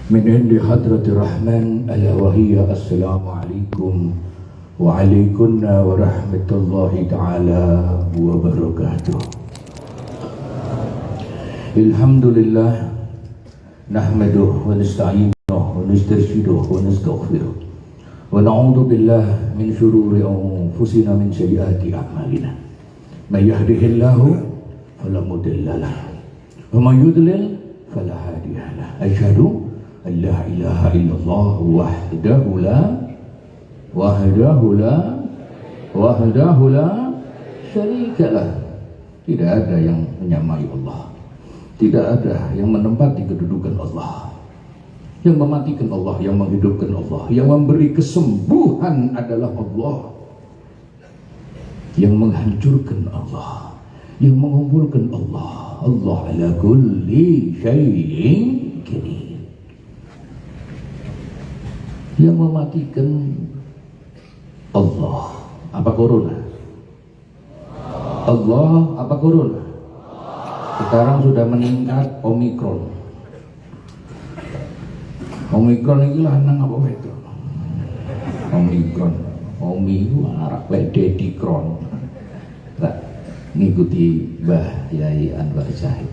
من عند حضرة الرحمن ألا وهي السلام عليكم وعليكم ورحمة الله تعالى وبركاته. الحمد لله نحمده ونستعينه ونسترشده ونستغفره ونعوذ بالله من شرور أنفسنا من سيئات أعمالنا من يهده الله فلا مضل له ومن يضلل فلا هادي له. أشهد أن لا إله إلا الله وحده لا شريك له. Tidak ada yang menyamai Allah, tidak ada yang menempati kedudukan Allah. Yang mematikan Allah, yang menghidupkan Allah, yang memberi kesembuhan adalah Allah, yang menghancurkan Allah, yang mengumpulkan Allah. Allah ala kulli syai'in qadir. Yang mematikan Allah apa corona? Allah apa corona? Sekarang sudah meningkat Omikron. Omikron ini lanang apa itu? Omikron. Omi itu arah Dedikron. Tak ngikuti Mbah Yai Anwar Zahid.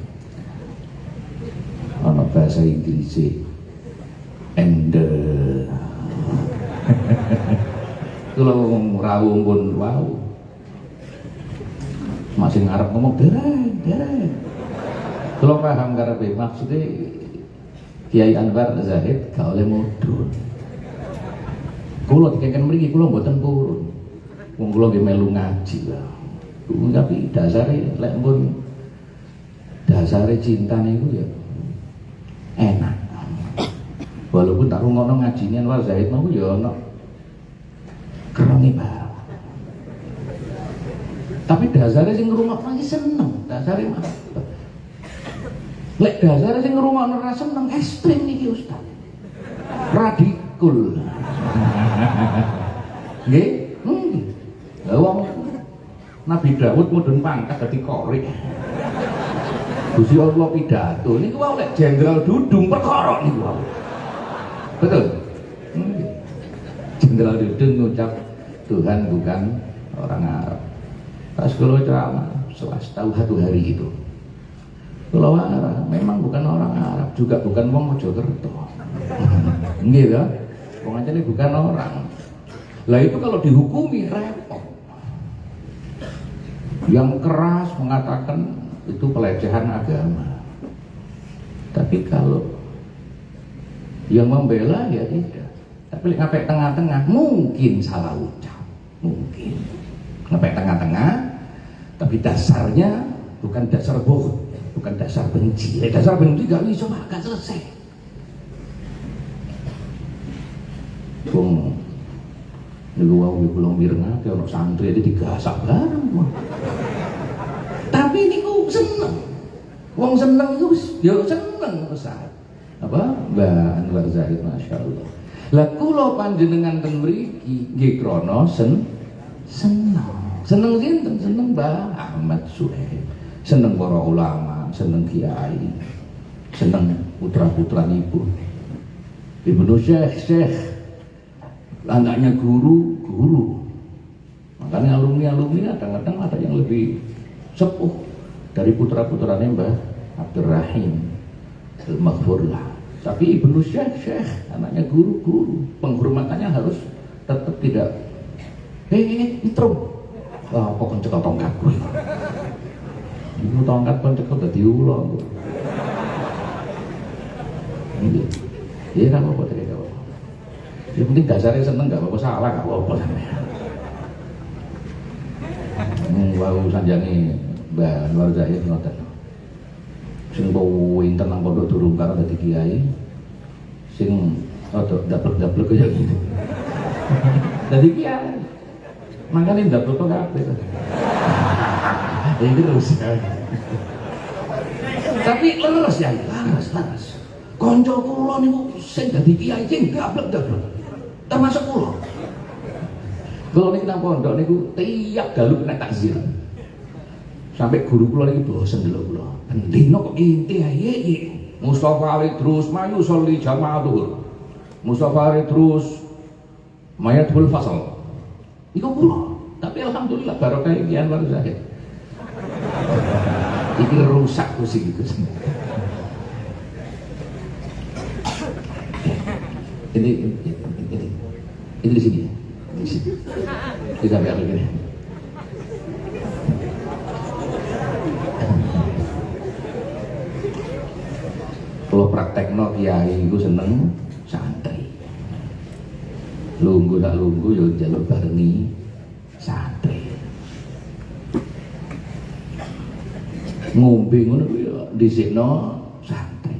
Ono bahasa Inggris ende. Kalau ngomong rawuh pun wow. Masih ngarep ngomong dereng. Kalau paham karepe maksudnya Kiai Anwar Zahid gak oleh mudhun. Kula dikengken mriki kula mboten purun. Wong kula nggih melu ngaji lah. Tapi dasare lek pun dasare cinta niku ya enak. Walaupun tak rungono ngajine Anwar Zahid niku ya ono kerenge bae. Tapi dasare sing ngrungokno iki seneng, dasare mah. Lek dasare sing ngrungokno ora seneng ekstrem iki Ustaz. Radikul. Nggih? Lah wong Nabi Daud mudhun pangkat dadi qori. Gusti Allah pidato niku wae lek Jenderal Dudung perkara niku wae. Betul? Jenderal Dudung ngucap Tuhan bukan orang Arab. Pas kalau ceramah satu hari itu kalau Arab memang bukan orang Arab, juga bukan wong Mojokerto. Nggih ya, wong ajane bukan orang. Lah itu kalau dihukumi repot. Yang keras mengatakan itu pelecehan agama. Tapi kalau yang membela ya tidak. Tapi sampai tengah-tengah mungkin salah ucap, mungkin sampai tengah-tengah, tapi dasarnya bukan dasar bohong, bukan dasar benci. Dasar benci gak bisa gak selesai. Bung, niku wau kula mireng ake ana santri iki digasak bareng. Tapi niku seneng. Wong seneng iku ya seneng Ustaz. Apa? Mbah Anwar Zahid masyaallah. Lah kula panjenengan ten mriki nggih krana seneng. Seneng sinten? Seneng Mbah Ahmad Suhaib. Seneng para ulama, seneng kiai. Seneng putra-putra ibu. Ibnu Syekh, anaknya guru. Makanya alumni kadang-kadang ada yang lebih sepuh dari putra-putranya Mbah Abdurrahim Al-Maghfurlah. Tapi Ibnu Syekh, anaknya guru, penghormatannya harus tetap tidak intro. Wah, kok kencek tongkat gue. Iku tongkat kencek dadi ula. Iya kan apa tadi kau? Yang penting dasarnya seneng gak apa-apa, salah gak apa-apa sampean. Wau sanjange Mbah Anwar Zahid ngoten. Sing pinter nang pondok durung karo dadi kiai. Sing rada daplek-daplek kaya gitu. Dadi kiai. Makane daplek kok kabeh. Iki terus. Tapi leres ya, leres. Kanca kula niku sing dadi kiai sing daplek-daplek. Termasuk kula. Kula niki nang pondok niku tiap dalu nek takzir. Sampai guru kula niki bosen delok kula. Pendino kok inti ae iki. Mustafa Ridrus mayu sholli jamaah duhur. Mustafa Ridrus mayatul fasal. Iku kula. Tapi alhamdulillah barokah Ki Anwar Zahid. Iki rusak kursi gitu. Ini di sini. Di sini. Tidak biar begini. Kalau praktekno kiai iku seneng santri. Lungguh tak lungguh yo njaluk barengi santri. Ngombe ngono kuwi yo dhisikno santri.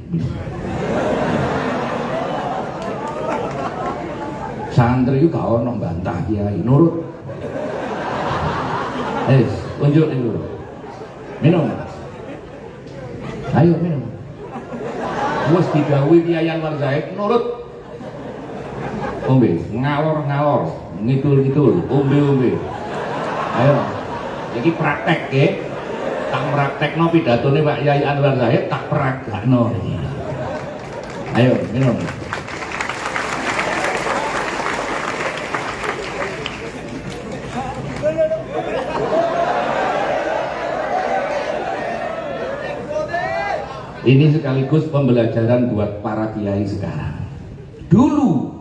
Santri itu gak ono bantah kiai, nurut. Unjuk itu. Minum. Ayo minum. Wes didhawuhi Kiai Anwar Zahid nurut. Ombe, ngalor-ngalor, ngidul-ngidul, ombe-ombe. Ayo. Iki praktek nggih. Tak praktekno pidatone Pak Kiai Anwar Zahid tak peragakno. Ayo minum. Ini sekaligus pembelajaran buat para kiai sekarang. Dulu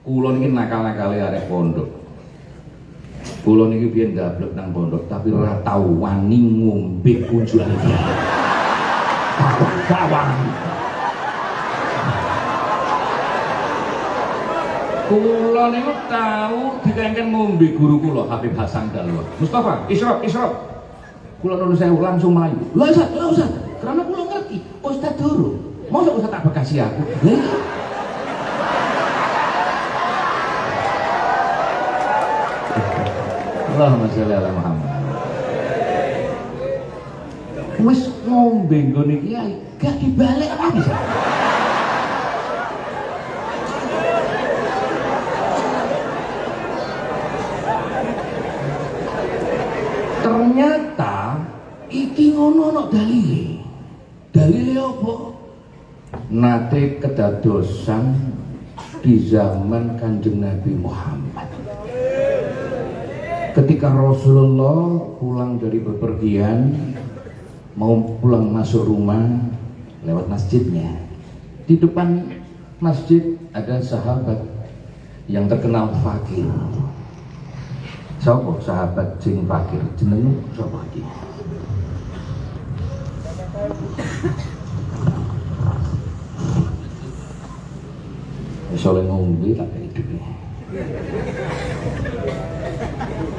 kula niki nakal-nakale arek pondok. Kula niki biyen ndablek nang pondok tapi ora tau wani ngombe kunjulan kiai. Gawang. Kula niku tau dikengken ngombe guru kula Habib Hasan Dalwa. Mustafa, isyrop. Kula nulis saya langsung mlayu. Lah usah. Karena kula ngerti, Ustaz Doro. Mosok Ustaz tak bekasi aku. Allahumma sholli ala Muhammad. Wis ngombe nggone kiai, gak dibalik apa bisa? Ternyata iki ngono ana dalile. Dalile apa? Nate kedadosan di zaman Kanjeng Nabi Muhammad. Ketika Rasulullah pulang dari bepergian, mau pulang masuk rumah lewat masjidnya. Di depan masjid ada sahabat yang terkenal fakir. Sapa sahabat sing fakir? Jenenge sapa iki? Soleh ngombe tak kayak hidupnya.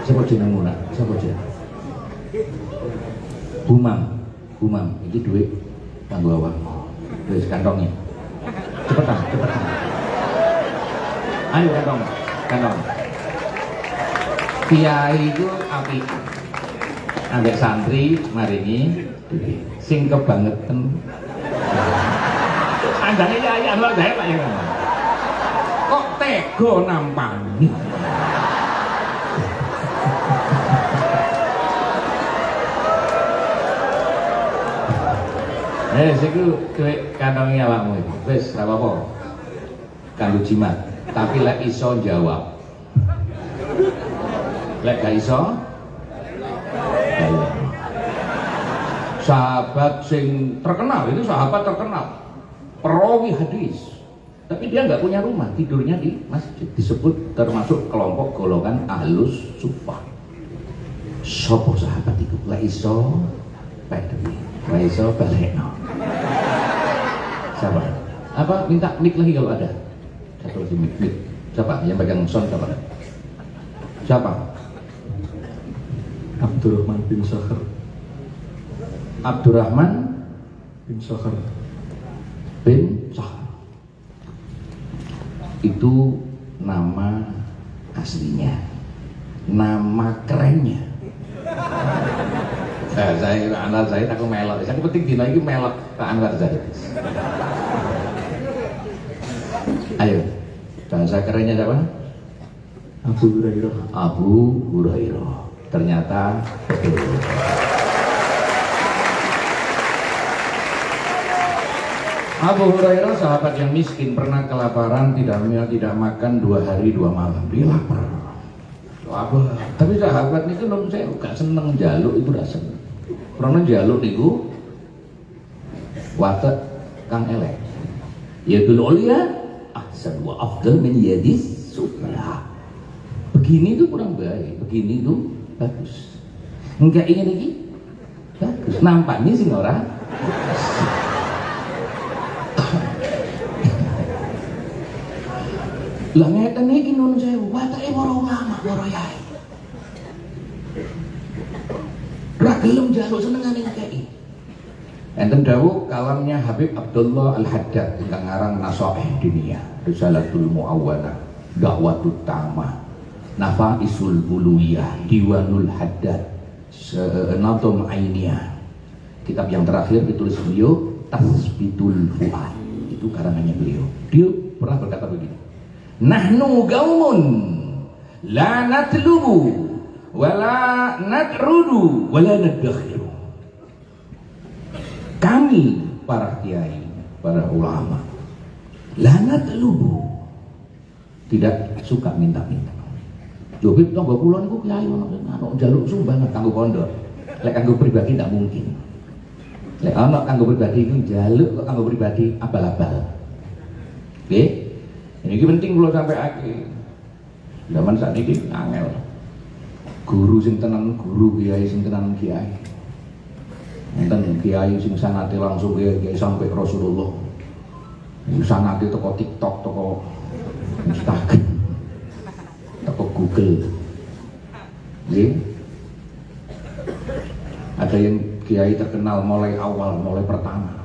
Siapa jenengmu nak? Siapa jeneng? Bumam, ini duit kanggo awakmu. Wis kantongnya. Cepetan. Ayo kantong. Kiai itu apik. Ambek santri maringi duit. Sing kebangetan. Andane Kiai Anwar Zahid Pak ya. Kok tega nampani. Iku duit kantongnya awakmu iki. Wis ora apa-apa. Kanggo jimat, tapi lek iso jawab. Lek gak iso sahabat sing terkenal, itu sahabat terkenal, perawi hadis. Tapi dia nggak punya rumah, tidurnya di masjid. Disebut termasuk kelompok golongan ahlus suffah. Sopo sahabat itu? La iso peduli, la iso baleno. Siapa? Apa? Minta mic lagi kalau ada. Satu lagi mic. Siapa? Yang pegang sound siapa? Siapa? Abdurrahman bin Sakhar. Abdurrahman bin Sakhar. Itu nama aslinya, nama kerennya. Saya Anwar Zahid aku melok. Yang penting dina iki melok ke Anwar Zahid. Ayo, bahasa kerennya siapa? Abu Hurairah. Ternyata betul. Abu Hurairah sahabat yang miskin pernah kelaparan, tidak makan 2 hari 2 malam. Dia lapar. Apa? Tapi sahabat niku nong saya gak seneng jaluk itu gak seneng. Karena jaluk niku watak kang elek. Ya dulu ya ahsan wa afdal min yadis sufla. Begini itu kurang baik, begini itu bagus. Enggak ingin lagi bagus. Nampaknya sih orang. Lah ngeten iki nun sewu, watake para ulama, para yai. Ra gelem njaluk senengane ngekeki. Enten dawuh kalamnya Habib Abdullah Al-Haddad ingkang aran Nasaih Dunia, Risalatul Muawwalah, Dakwatut Tamah, Nafaisul Buluiyah, Diwanul Haddad, Natum Ainiyah. Kitab yang terakhir ditulis beliau Tasbitul Fuad. Itu karangannya beliau. Dia pernah berkata begini. Nahnu gaumun la natlubu wala natrudu wala nadakhiru. Kami para kiai, para ulama, la natlubu, tidak suka minta-minta. Jobib tonggo kula niku kiai ono njaluk sumbangan kanggo pondok. Lek kanggo pribadi ndak mungkin. Lek ono kanggo pribadi iku njaluk kok kanggo pribadi abal-abal. Nggih. Ini penting kalau sampai akhir. Zaman saat ini angel. Guru sing tenan guru, kiai sing tenan kiai. Enten kiai sing sanate langsung kiai sampai Rasulullah. Sanate toko TikTok, toko Instagram, toko Google. Nggih. Ada yang kiai terkenal mulai awal, mulai pertama,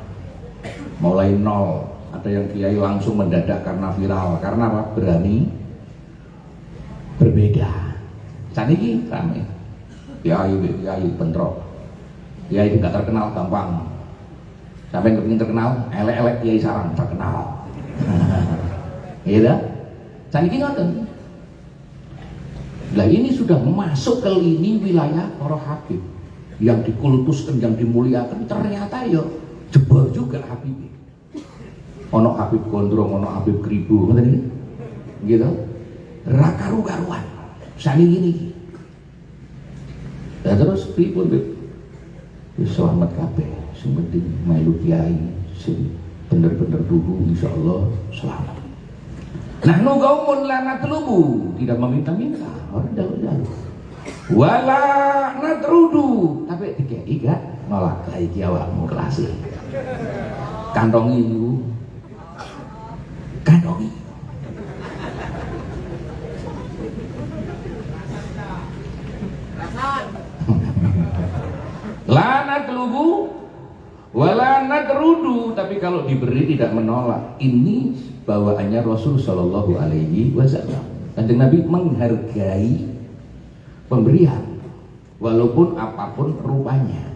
mulai nol. Ada yang kiai langsung mendadak karena viral, karena apa? Berani berbeda. Saat ini rame kiai bentrok, kiai tidak terkenal gampang, sampai yang terkenal elek-elek kiai sarang terkenal. Iya, saat ini ngoten. Nah ini sudah masuk ke lini wilayah para habib yang dikultuskan, yang dimuliakan, ternyata ya jebol juga habib. Ono Habib Gondrong, ono Habib Kribo, ngoten iki. Gitu. Ra karu-karuan. Sani gini. Dan terus pripun Beb? Wis selamat kabeh. Sing penting melu kiai sing bener-bener dulu insyaallah selamat. Nahnu qaumun la natlubu, tidak meminta-minta, ora jaluk-jaluk. Wala natrudu, tapi dikeki gak nolak la iki awakmu kelas. Kantongi niku kantongi. La natlubu wala natrudu, tapi kalau diberi tidak menolak. Ini bawaannya Rasul Shallallahu Alaihi Wasallam. Kanjeng Nabi menghargai pemberian walaupun apapun rupanya.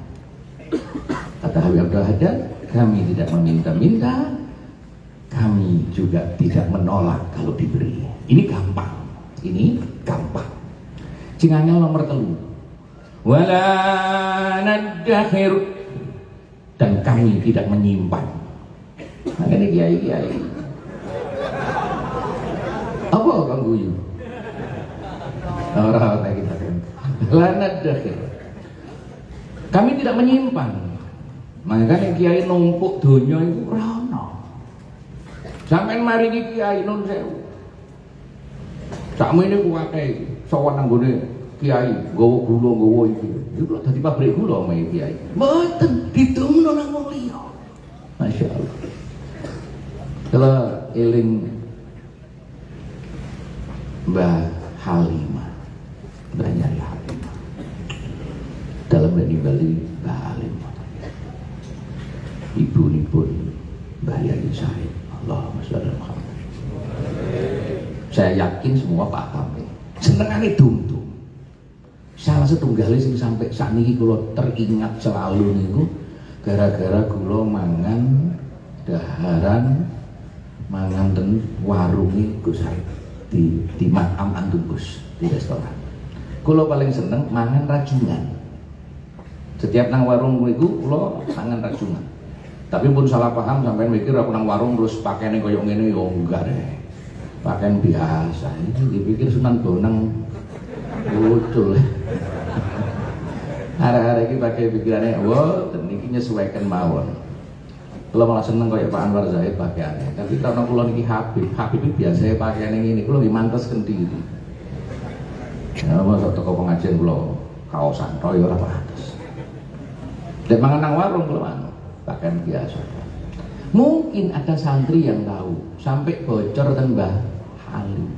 Kata Habib Abdul Haddad, kami tidak meminta-minta, kami juga tidak menolak kalau diberi. Ini gampang. Ini gampang. Cingangnya nomor 3. Wala nadakhir, dan kami tidak menyimpan. Makanya kiai-kiai. Apa kang guyu? Ora ora kita kan. La nadakhir. Kami tidak menyimpan. Makanya kiai numpuk donya itu ora ono. Sampai mari ini kiai nun sewu. Sakmene ku akeh sowan nanggone kiai, nggawa gula nggawa iki. Iku lho dadi pabrik gula omahe kiai. Mboten ditumno nang wong liya. Masyaallah. Kalau eling Mbah Halimah, Mbah Nyari Halimah. Dalam Bali Mbah Halimah. Ibu-ibu Mbah Yai Said. Allahumma sholli ala Muhammad. Saya yakin semua paham. Senengane dum-dum. Salah setunggalnya sing sampai sakniki kula teringat selalu niku gara-gara kula mangan daharan mangan ten warunge Gus Said di Makam Antum Gus di restoran. Kula paling seneng mangan rajungan. Setiap nang warung niku kula mangan rajungan. Tapi pun salah paham sampai mikir aku nang warung terus pakaiannya koyok ngene yo enggak deh. Pakaian biasa. Ini dipikir Sunan Bonang lucu. Arek-arek iki pakai pikirannya, wah, niki nyesuaikan mawon. Kalau malah seneng kayak Pak Anwar Zahid pakaiannya. Tapi karena kula niki Habib itu biasanya pakaiannya ngene, kula lebih mantes kendiri. Ya, masuk toko pengajian kula kaosan toyo ora pantes. Dek mangan nang warung kula pakaian biasa. Mungkin ada santri yang tahu sampai bocor ten Mbah Halim.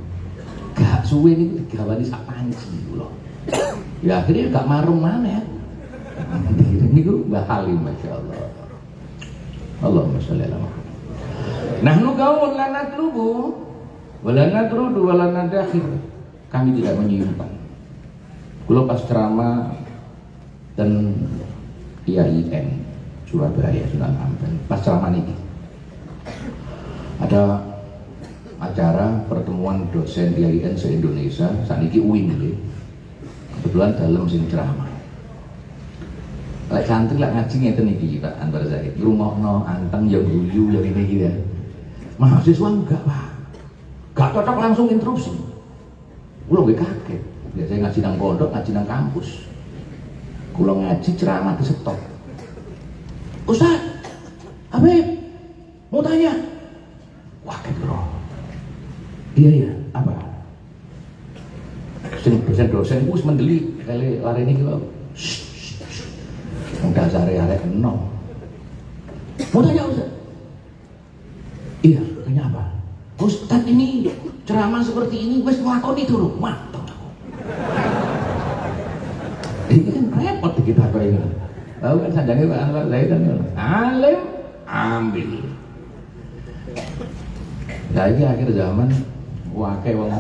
Gak suwe niku digawani sak panci kula. Ya akhirnya gak marung mana ya. Niku Mbah Halim masyaallah. Allahumma sholli ala Muhammad. Nahnu qaul la natlubu wa la natrudu wa la nadakhir. Kami tidak menyimpan. Kula pas ceramah dan IAIN Surabaya Sunan Ampel pas ceramah niki ada acara pertemuan dosen IAIN se-Indonesia saniki UIN nggih. Kebetulan dalam sing ceramah. Lek santri lek ngaji ngeten iki Pak Anwar Zahid, ngrungokno anteng ya guyu ya ngene iki ya. Mahasiswa enggak, Pak. Gak cocok langsung interupsi. Kula nggih kaget. Biasanya ngaji nang pondok, ngaji nang kampus. Kula ngaji ceramah di stop. Ustaz, Habib, mau tanya. Wah, bro. Iya, apa? Dosen wis mendeli kali lari niki kok. Wong dasare arek enom. Mau tanya Ustaz? Iya, tanya apa? Ustaz ini ceramah seperti ini wis nglakoni durung? Mantap. Ini kan repot kita kok ini. Tahu kan sanjange Pak Anwar Zahid kan alim ambil. Saiki akhir zaman wae wong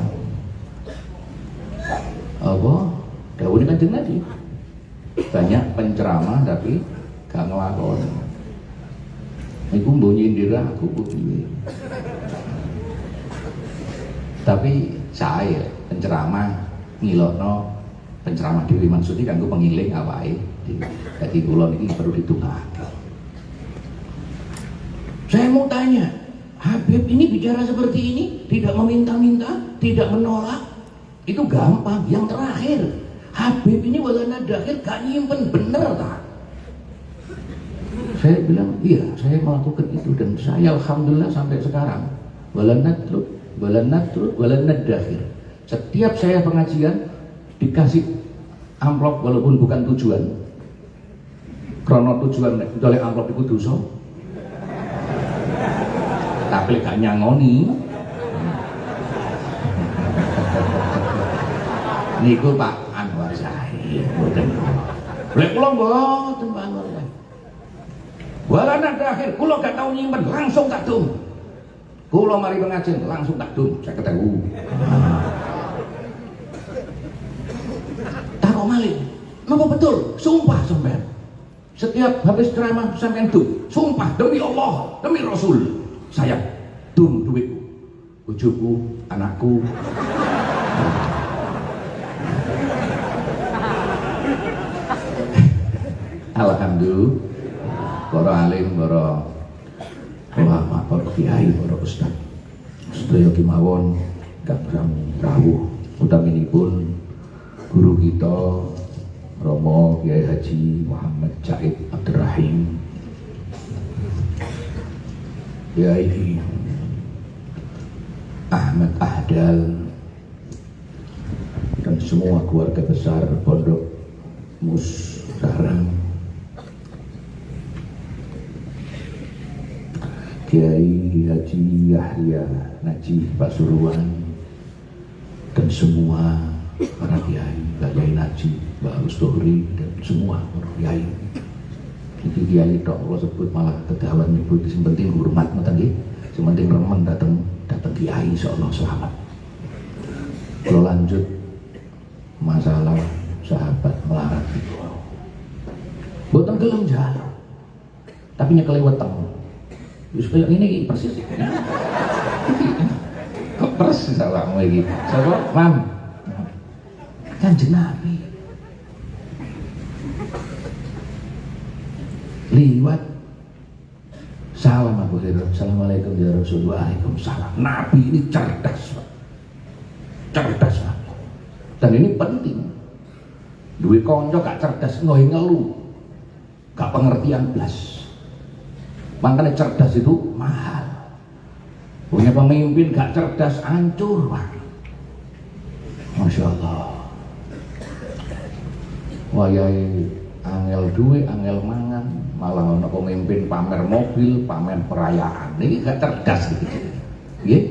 apa? Dawuh Kanjeng Nabi. Banyak penceramah tapi gak ngelakoni. Iku mbok nyindir aku piye. Tapi saya penceramah ngilokno penceramah dhewe maksudnya kanggo pengiling awake. Jadi kula niki perlu ditungake. Saya mau tanya, Habib ini bicara seperti ini, tidak meminta-minta, tidak menolak, itu gampang. Yang terakhir, Habib ini walana dakhir gak nyimpen, bener tak? Saya bilang, iya, saya melakukan itu dan saya alhamdulillah sampai sekarang walana dakhir. Setiap saya pengajian dikasih amplop walaupun bukan tujuan. Krono tujuan oleh amplop itu dosa. Tapi gak nyangoni. Niku Pak Anwar Zahid. Lek kula mboten Pak Anwar Zahid. Walana akhir kula gak tau nyimpen, langsung tak dum. Kula mari pengajian langsung tak dum, saya ketemu. Takok malih. Napa betul? Sumpah sampean. Setiap habis ceramah sampean dum. Sumpah demi Allah, demi Rasul. Saya dum duitku, bojoku, anakku. Alhamdulillah, para alim, para ulama, para kiai, para ustaz, sedaya kemawon ingkang rawuh utaminipun guru kita Romo Kiai Haji Muhammad Said Abdurrahim, Kiai Ahmad Ahdal, dan semua keluarga besar Pondok Mustarang, Kiai Haji Yahya Najih Pasuruan, dan semua para kiai, Mbak Yai Najih, Mbak Mustohri, dan semua para kiai. Jadi kiai tok kalau sebut malah kedawan nyebut sing penting hormat ngoten nggih. Sing penting remen datang kiai insyaallah selamat. Kalau lanjut masalah sahabat melarat itu. Boten gelem jalan. Tapi nyekel weteng. Wis kaya ngene iki persis. Kok persis awakmu iki. Sapa? Mam. Kanjeng Nabi liwat Abu Hurairah, Assalamualaikum ya Rasulullah. Waalaikumsalam. Nabi ini cerdas, Pak. Cerdas, Pak. Dan ini penting. Duwe konco gak cerdas ngohi ngelu. Gak pengertian blas. Makanya cerdas itu mahal. Punya pemimpin gak cerdas hancur, Pak. Masya Allah. Wayai angel duwe, angel mangan, malah ana pemimpin pamer mobil, pamer perayaan. Ini gak cerdas gitu. Nggih.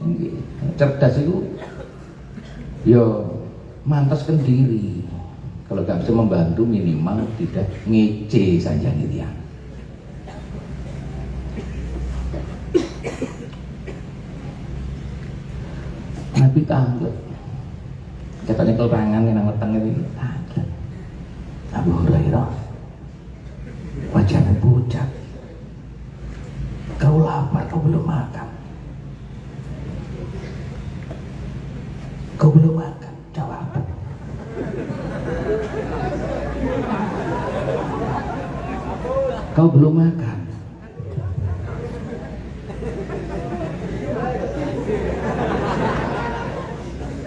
Nggih. Cerdas itu ya mantaskan diri. Kalau gak bisa membantu minimal tidak ngece saja gitu ya. Nabi tanglet. Katanya kelangan yang weteng ini tanglet. Abu Hurairah wajahnya pucat. Kau lapar, kau belum makan. Kau belum makan, jawab. Kau belum makan.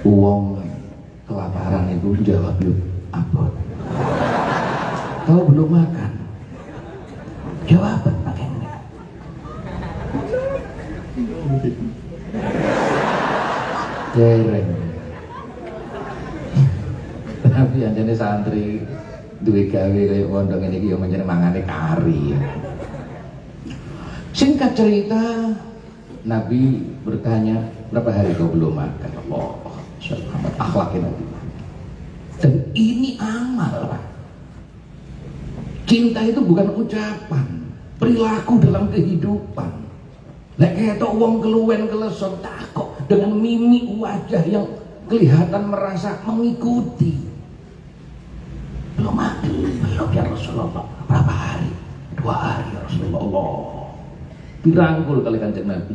Uang kelaparan itu jawab yuk, apa? Kau belum makan. Jawab bagaimana? Dereng. Tapi anjane santri duwe gawe kaya pondok ngene iki ya menjane mangane kari. Singkat cerita, Nabi bertanya, berapa hari kau belum makan? Allah, selamat akhlaknya Nabi. Dan ini amal, Pak. Cinta itu bukan ucapan, perilaku dalam kehidupan. Nek ketok wong keluwen keleson takok dengan mimik wajah yang kelihatan merasa mengikuti. Belum mati, belum ya Rasulullah. Berapa hari? 2 hari ya Rasulullah. Allah. Dirangkul kali Kanjeng Nabi.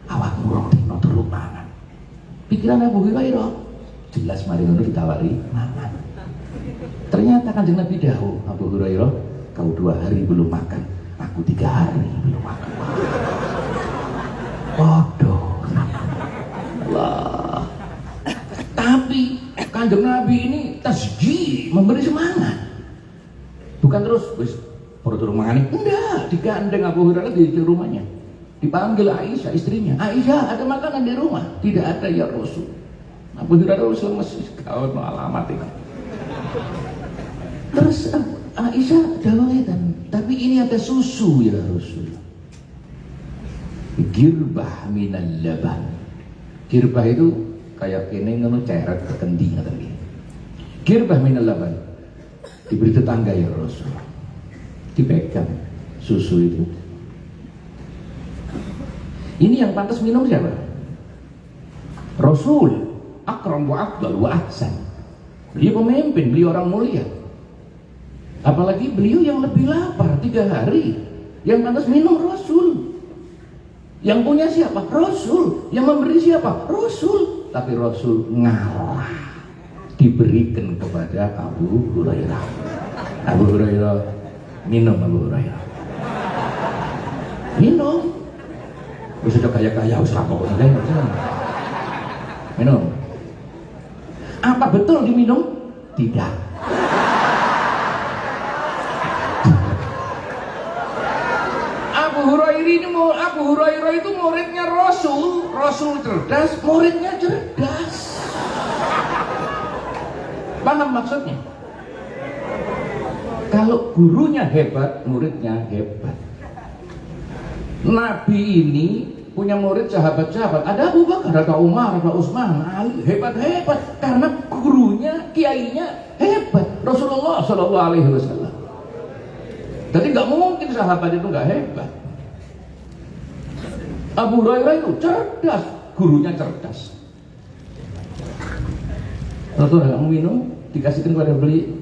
Awak murung dino turu mangan. Pikiran Abu Hurairah jelas mari ngono ditawari mangan. Ternyata Kanjeng Nabi dahulu, Abu Hurairah, kau 2 hari belum makan, aku 3 hari belum makan. Bodoh. Allah. Tapi Kanjeng Nabi ini tasjih, memberi semangat. Bukan terus wis perlu turun mangani. Enggak, digandeng Abu Hurairah di rumahnya. Dipanggil Aisyah istrinya. Aisyah, ada makanan di rumah? Tidak ada ya Rasul. Abu Hurairah wis lemes, kau no alamat ini. Terus Aisyah dawakan, tapi ini ada susu ya Rasul. Girbah minal laban. Girbah itu kayak kene ngono ceret kendi ngoten iki. Girbah minal laban. Diberi tetangga ya Rasul. Dipegang susu itu. Ini yang pantas minum siapa? Rasul, akram wa afdal wa ahsan. Beliau pemimpin, beliau orang mulia. Apalagi beliau yang lebih lapar 3 hari. Yang pantas minum Rasul. Yang punya siapa? Rasul. Yang memberi siapa? Rasul. Tapi Rasul ngalah, diberikan kepada Abu Hurairah. Abu Hurairah minum, Abu Hurairah minum. Wis udah kaya-kaya wis lapor kan. Minum. Apa betul diminum? Tidak. Abu Hurairah itu muridnya Rasul. Rasul cerdas, muridnya cerdas. Paham maksudnya? Kalau gurunya hebat, muridnya hebat. Nabi ini punya murid sahabat-sahabat. Ada Abu Bakar, ada Umar, ada Utsman, Ali, hebat-hebat karena gurunya, kiainya hebat. Rasulullah Shallallahu Alaihi Wasallam. Jadi nggak mungkin sahabat itu nggak hebat. Abu Hurairah itu cerdas, gurunya cerdas. Rasul nggak mau minum, dikasihkan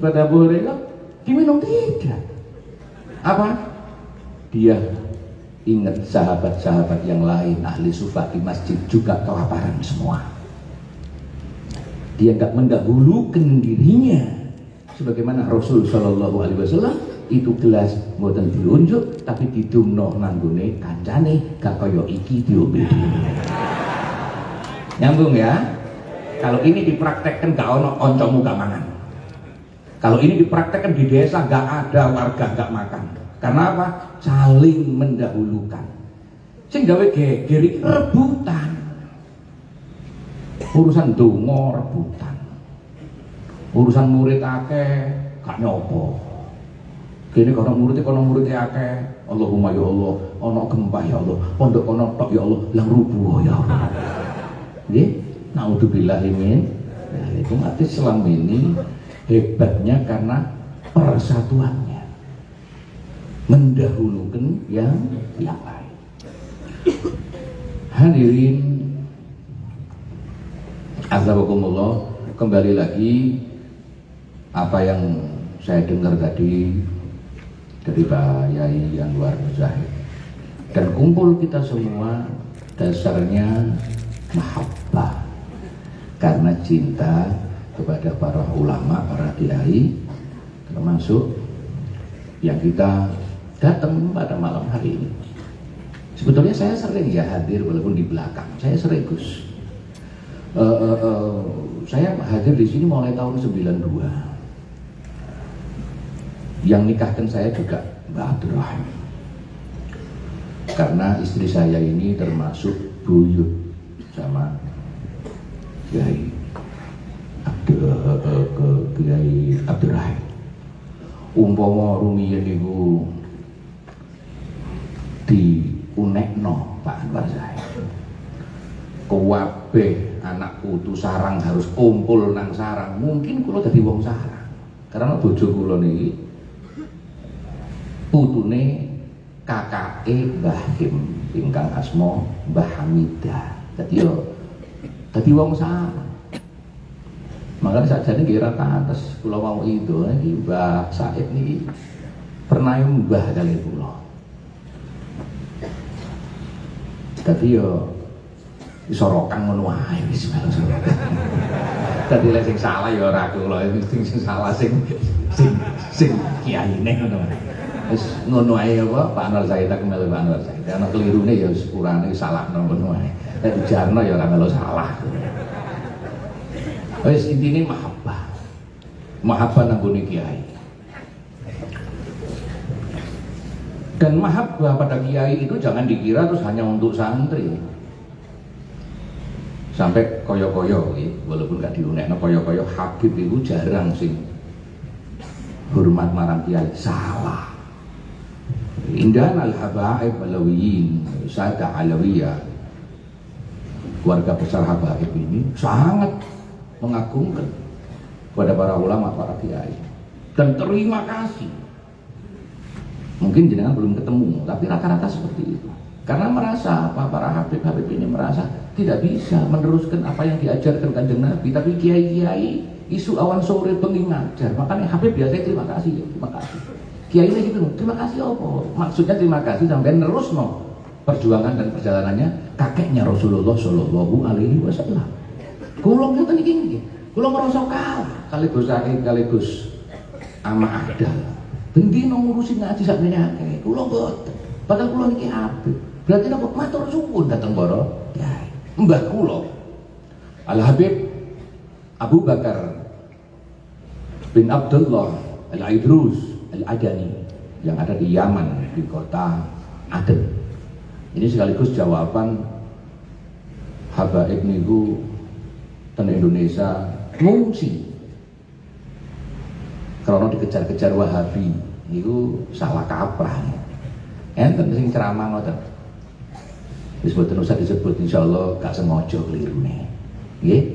pada Abu Hurairah, diminum tidak. Apa? Dia ingat sahabat-sahabat yang lain ahli sufah di masjid juga kelaparan semua. Dia nggak mendahulukan dirinya sebagaimana Rasul Shallallahu Alaihi Wasallam itu gelas mboten diunjuk tapi didumno nanggone kancane gak kaya iki diombe dhewe. Nyambung ya? Kalau ini dipraktekkan gak ono kancamu gak mangan. Kalau ini dipraktekkan di desa gak ada warga gak makan. Karena apa? Saling mendahulukan. Sing gawe geger iki rebutan. Urusan donga rebutan. Urusan murid akeh gak nyopo. Kene kono muridnya akeh. Allahumma ya Allah, ono gempa ya Allah, pondok ono tok ya Allah, lang rubuh ya Allah. Nggih, naudzubillahi min. Nah, itu mati Islam ini hebatnya karena persatuannya. Mendahulukan yang lain. Hadirin azabakumullah, kembali lagi apa yang saya dengar tadi dari Pak Yai Anwar Zahid, dan kumpul kita semua dasarnya mahabbah karena cinta kepada para ulama, para kiai, termasuk yang kita datang pada malam hari ini. Sebetulnya saya sering ya hadir walaupun di belakang, saya sering Gus. Saya hadir di sini mulai tahun 92. Yang nikahkan saya juga Mbak Abdurrahim, karena istri saya ini termasuk buyut sama Kiai Abdurrahim. Umpama rumiyin niku di unekno Pak Anwar Zahid, kabeh anak putu sarang harus kumpul nang sarang, mungkin kula dadi wong sarang. Karena bojo kula niki putune kakake Mbah Kim ingkang asma Mbah Hamidah. Dadi wong sarang. Makanya sakjane nggih ra kates kula mau itu iki Mbah Said niki pernah mbah kali kula. Dadi yo isorokan ngono wae wis melu. Dadi lek sing salah ya ora kula, sing salah sing kiyaine ngono. Wis ngono ae apa Pak Anwar Zahid tak melu Pak Anwar Zahid. Ana kelirune ya sepurane salahno ngono ae. Nek ujarno ya ora melu salah. Wis intine mahabbah. Mahabbah nang gone kiai. Dan mahabbah pada kiai itu jangan dikira terus hanya untuk santri. Sampai koyo-koyo walaupun gak diunekno koyo-koyo Habib itu jarang sing hormat marang kiai, salah. Indah al-habaib alawiyin, Sada Alawiyah, keluarga besar habaib ini sangat mengagungkan kepada para ulama, para kiai, dan terima kasih. Mungkin jenengan belum ketemu, tapi rata-rata seperti itu. Karena merasa para habib-habib ini merasa tidak bisa meneruskan apa yang diajarkan Kanjeng Nabi, tapi kiai-kiai isu awan sore bengi ngajar. Makanya habib biasanya terima kasih, terima kasih. Kiai ini gitu, terima kasih apa? Maksudnya terima kasih sampai nerus perjuangan dan perjalanannya kakeknya Rasulullah Shallallahu Alaihi Wasallam. Kulo ngeten iki, kulo merasa kalah kali Gus Said, kali Gus Ama Ada. Bendino ngurusin ngaji sakmene akeh, kulo boten. Padahal kulo niki habib. Berarti napa matur suwun dateng para kiai. Mbah kulo Al Habib Abu Bakar bin Abdullah Al-Idrus Al-Adani yang ada di Yaman, di kota Aden. Ini sekaligus jawaban habaib niku ten Indonesia ngungsi karena dikejar-kejar Wahabi niku salah kaprah. Enten sing ceramah ngoten. Wis boten usah disebut, insyaallah gak sengaja kelirune. Nggih.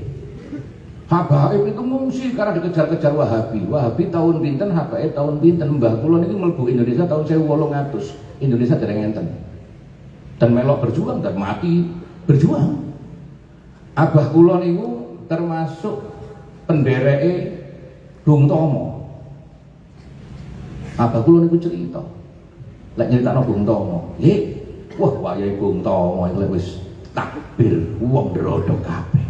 Habaib itu ngungsi karena dikejar-kejar Wahabi. Wahabi tahun pinten, habaib tahun pinten. Mbah kula niki mlebu Indonesia tahun 1800. Indonesia dereng enten. Dan melok berjuang dan mati berjuang. Abah kula niku termasuk pendereke Bung Tomo. Abah kula niku cerita. Lek nyritakno Bung Tomo, nggih. Wah, wayahe Bung Tomo iku wis takbir wong ndrodho kabeh.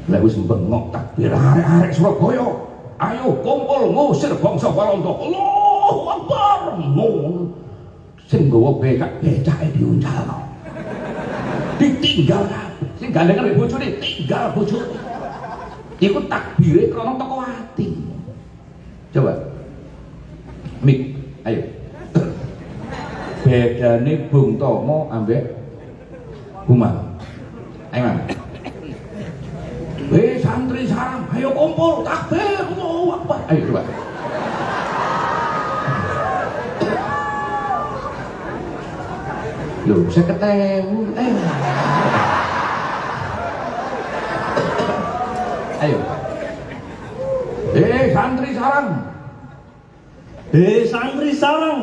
Lek wis bengok takbir arek-arek Surabaya ayo kumpul ngusir bangsa Walanda. Allahu Akbar. Ngono. Sing nggawa becake diuncalno. Ditinggal kabeh. Sing gandengan bojone tinggal bojone. Iku takbire krana teko ati. Coba. Mik, ayo. Bedane Bung Tomo ambek Umar. Ayo, Mas. Weh santri sarang, ayo kumpul takbir, Allahu Akbar. Ayo coba. Loh, saya ketemu. Ayo. Santri sarang. Santri sarang.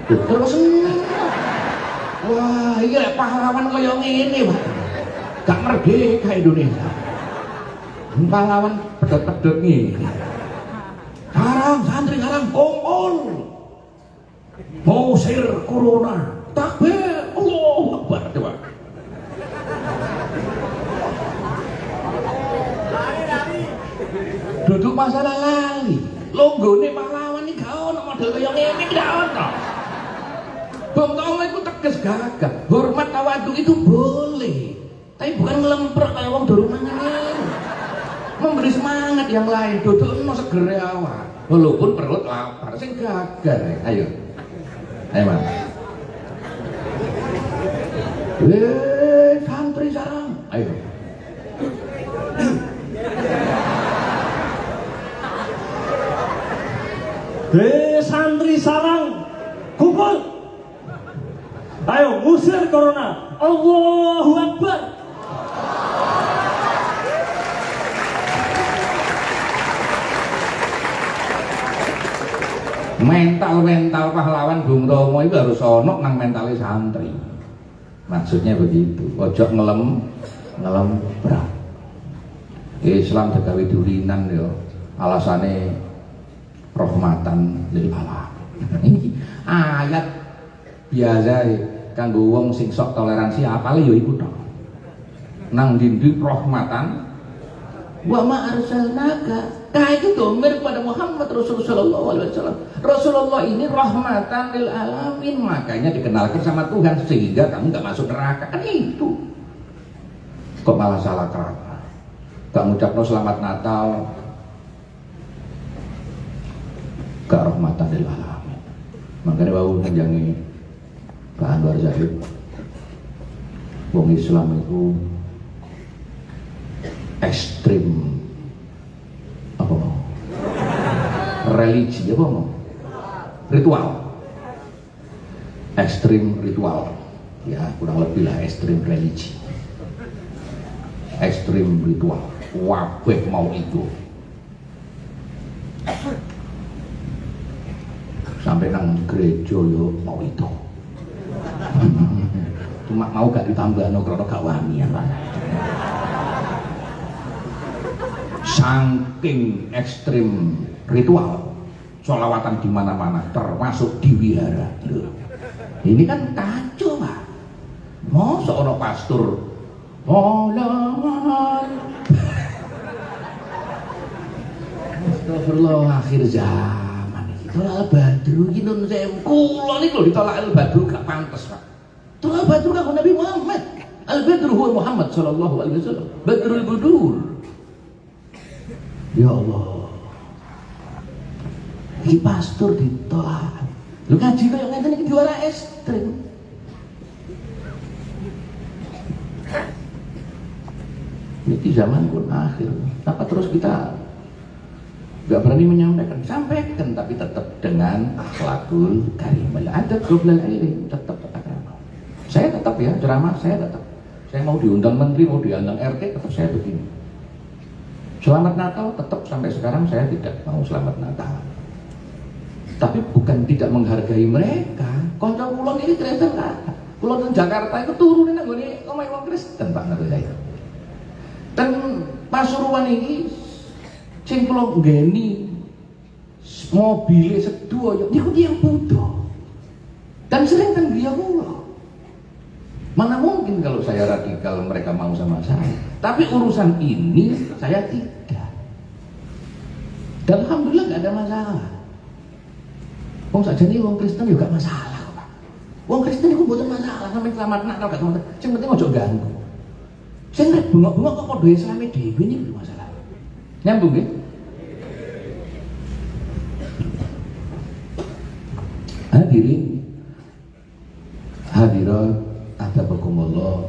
Terus wah, iya pahlawan kaya ngene, Pak. Gak merdeka Indonesia. Pahlawan pedot-pedot ngene. Sarang, santri sarang kumpul. Ngusir corona. Takbir, Allahu Akbar. Coba. Duduk masalah lali. Longgone pahlawan iki gak ono model kaya ngene iki gak ono. Bung Tomo itu tegas gagah. Hormat tawadhu itu boleh. Tapi bukan ngelemprek kayak wong durung mangan. Memberi semangat yang lain. Dudukno segere awak. Walaupun perut lapar sing gagah. Ayo. Ayo, Mas. Santri sarang. Ayo. Santri sarang. Kumpul. Ayo ngusir corona. Allahu Akbar. Mental pahlawan Bung Tomo itu harus ono nang mentale santri. Maksudnya begitu. Ojo ngelem berat. Islam digawe durinan yo. Alasane rahmatan lil alamin. Ayat biasa kanggo wong sing sok toleransi apale ya iku tok. Nang ndi rahmatan wa ma arsalnaka. Kayak itu domir kepada Muhammad Rasulullah sallallahu alaihi wasallam. Rasulullah ini rahmatan lil alamin, makanya dikenalkan sama Tuhan sehingga kamu enggak masuk neraka. Kan itu. Kok malah salah kata. Gak ngucapno selamat Natal. Gak rahmatan lil alamin. Makanya wau njange Pak Anwar Zahid, wong Islam itu ekstrim apa mau? Religi apa mau? Ritual. Ekstrim ritual. Ya kurang lebih lah ekstrim religi. Ekstrim ritual. Wabeh mau itu. Sampai nang gereja yo mau itu. Cuma mau gak ditambahno krana gak wani ya. Saking ekstrim ritual, sholawatan di mana-mana, termasuk di wihara. Loh, ini kan kacau, Pak. Masa ono pastor Astagfirullah, akhir zaman iki. Tolak Badru iki nun sewu. Kula niku lho ditolak Badru gak pantes, Pak. Tolak Badru karo Nabi Muhammad. Al-Badru huwa Muhammad sallallahu alaihi wasallam. Badrul Budur. Ya Allah. Iki pastor ditolak. Lu ngaji kaya ngene iki juara ekstrem. Ini zaman pun akhir. Apa terus kita gak berani menyampaikan? Sampaikan, tapi tetap dengan akhlakul karimah. Adab qoblal ilm, tetap agama. Saya tetap ya ceramah, saya tetap. Saya mau diundang menteri, mau diundang RT, tetap saya begini. Selamat Natal tetap sampai sekarang saya tidak mau selamat Natal. Tapi bukan tidak menghargai mereka. Kanca kula ini Kristen lah. Kula di Jakarta itu turunin nang ngene omahe wong Kristen Pak ngerti saya. Dan Pasuruan ini sing kula nggeni mobile sedoyo niku tiyang Buddha. Dan sering kan griya kula. Mana mungkin kalau saya radikal mereka mau sama saya. Tapi urusan ini saya tidak. Dan alhamdulillah nggak ada masalah. Wong saja nih wong Kristen juga masalah kok, Pak. Wong Kristen itu bukan masalah, sampai selamat nak kalau gak selamat. Yang penting ojo ganggu. Saya nggak bengok-bengok kok kode Islam dewi ini masalah. Nyambung ya? Hadirin, hadirat, adabakumullah,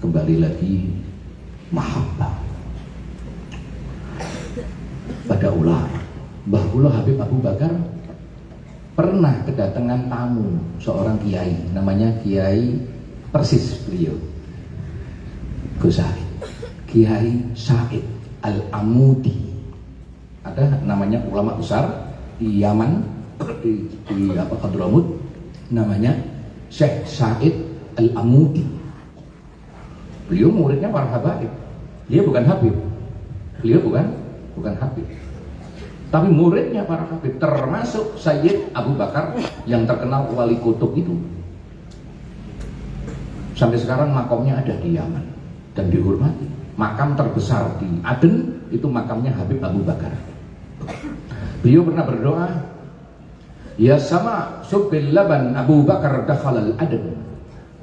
kembali lagi mahabbah pada ulama. Bahwa Habib Abu Bakar pernah kedatangan tamu seorang kiai, namanya Kiai persis beliau, Gus Said, Kiai Said Al-Amudi. Ada namanya ulama besar di Yaman, di Hadramut, namanya Syekh Said Al-Amudi. Beliau muridnya para habaib. Dia bukan Habib. Beliau bukan Habib. Tapi muridnya para habib, termasuk Sayyid Abu Bakar yang terkenal wali kutub itu. Sampai sekarang makamnya ada di Yaman dan dihormati. Makam terbesar di Aden itu makamnya Habib Abu Bakar. Beliau pernah berdoa, ya sama subbil laban Abu Bakar dakhalal Aden.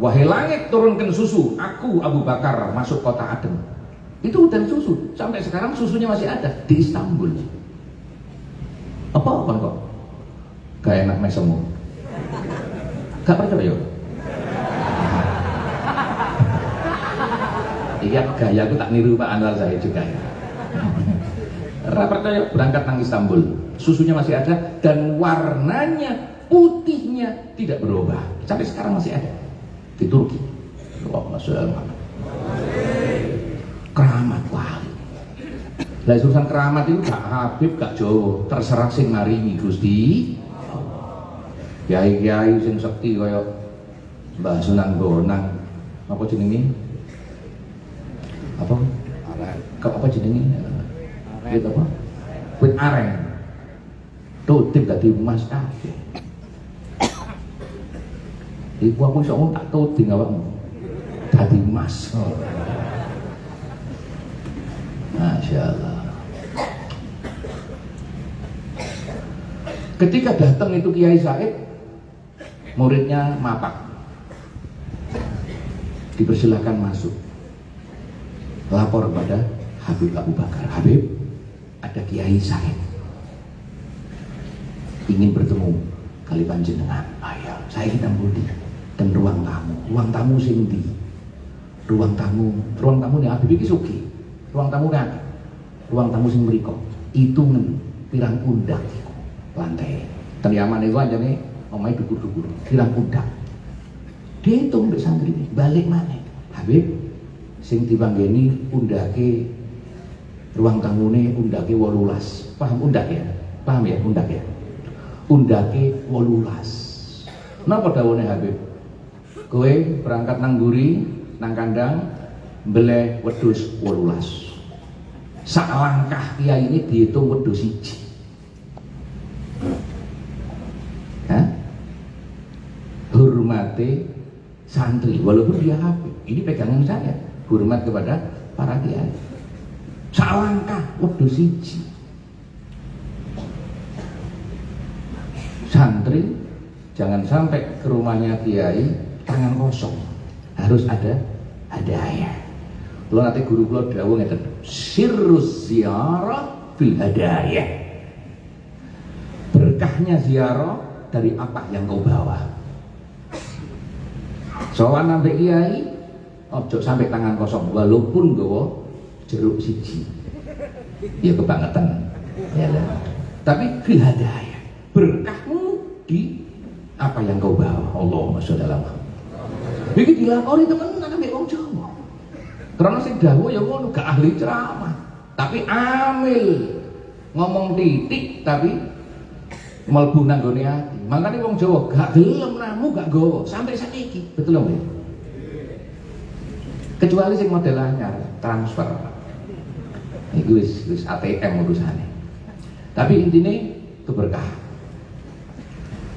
Wahai langit turunkan susu, aku Abu Bakar masuk kota Aden. Itu hutan susu, sampai sekarang susunya masih ada di Istanbul. Apa kok? Gak enak mesemu. Gak percaya? Iya, gaya aku tak niru Pak Anwar saya juga ya. Gak percaya, berangkat nang Istanbul. Susunya masih ada dan warnanya, putihnya tidak berubah. Sampai sekarang masih ada di Turki. Allahumma sholli ala Muhammad. Keramat wali. Lah urusan keramat itu gak Habib, gak Jawa, terserah sing maringi Gusti. Kiai-kiai sing sekti kaya Mbah Sunan Bonang, apa jenenge? Apa? Apa jenenge? Wit apa? Wit aren. Tutip dadi emas kabeh. Iku aku iso ngomong tak tutip awakmu. Dadi emas. Masya Allah. Ketika datang itu Kiai Said, muridnya mapak, dipersilahkan masuk. Lapor pada Habib Abu Bakar, Habib, ada Kiai Said ingin bertemu kali panjenengan. Ayo, saya kita budi dan ruang tamu sing ndi? Ruang tamu nih Habib iki sugih. Ruang tamu sing mriko hitungan pirang pundak lantai. Ten Yaman itu aja nih omahe dukur-dukur pirang pundak. Dihitung mbek santri balik maneh. Habib sing dipanggeni pundake ruang tamune undake 18. Paham undak ya? Paham ya undak ya? Undake 18. Napa dawuhne Habib? Kowe berangkat nang mburi nang kandang mbeleh wedhus 18. Sak langkah kiai ini dihitung wedhus siji. Hormati santri walaupun dia Habib. Ini pegangan saya, hormat kepada para kiai. Sak langkah wedhus siji. Santri jangan sampai ke rumahnya kiai tangan kosong. Harus ada hadiah. Kalau nanti guru kula dawuh ngeten, sirrus ziarah bil hadayah. Berkahnya ziarah dari apa yang kau bawa. Sowan sampai kiai, ojo sampai tangan kosong walaupun nggawa jeruk siji. Ya kebangetan. Ya lah. Tapi bil hadayah. Berkahmu di apa yang kau bawa. Allahumma sholli ala Muhammad. Iki dilakoni temenan ambek wong Jawa. Karena sing dawuh ya ngono gak ahli ceramah, tapi amil ngomong titik tapi mlebu nang gone ati. Makane wong Jawa gak gelem namu gak gowo sampai saiki. Betul lho. Kecuali sing model anyar transfer. Iku wis ATM urusane. Tapi intine keberkahan.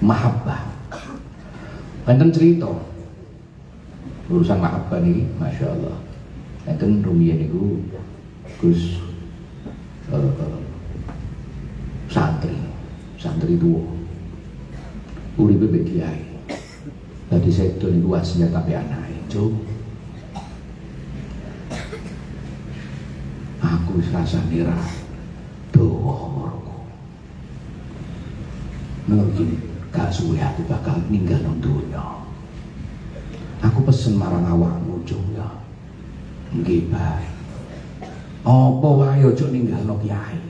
Mahabbah. Wonten cerita urusan mahabbah nih, masya Allah. Enten rumiyin niku Gus santri tuwa. Uripe mbek kiai. Dadi sedo niku wasiat tapi anake, Cuk. Aku wis rasane ra dawa umurku. Mungkin gak suwe aku bakal ninggal nang donya. Aku pesen marang awakmu, Cuk ya. Nggih, bae. Apa wae aja ninggalno kiai.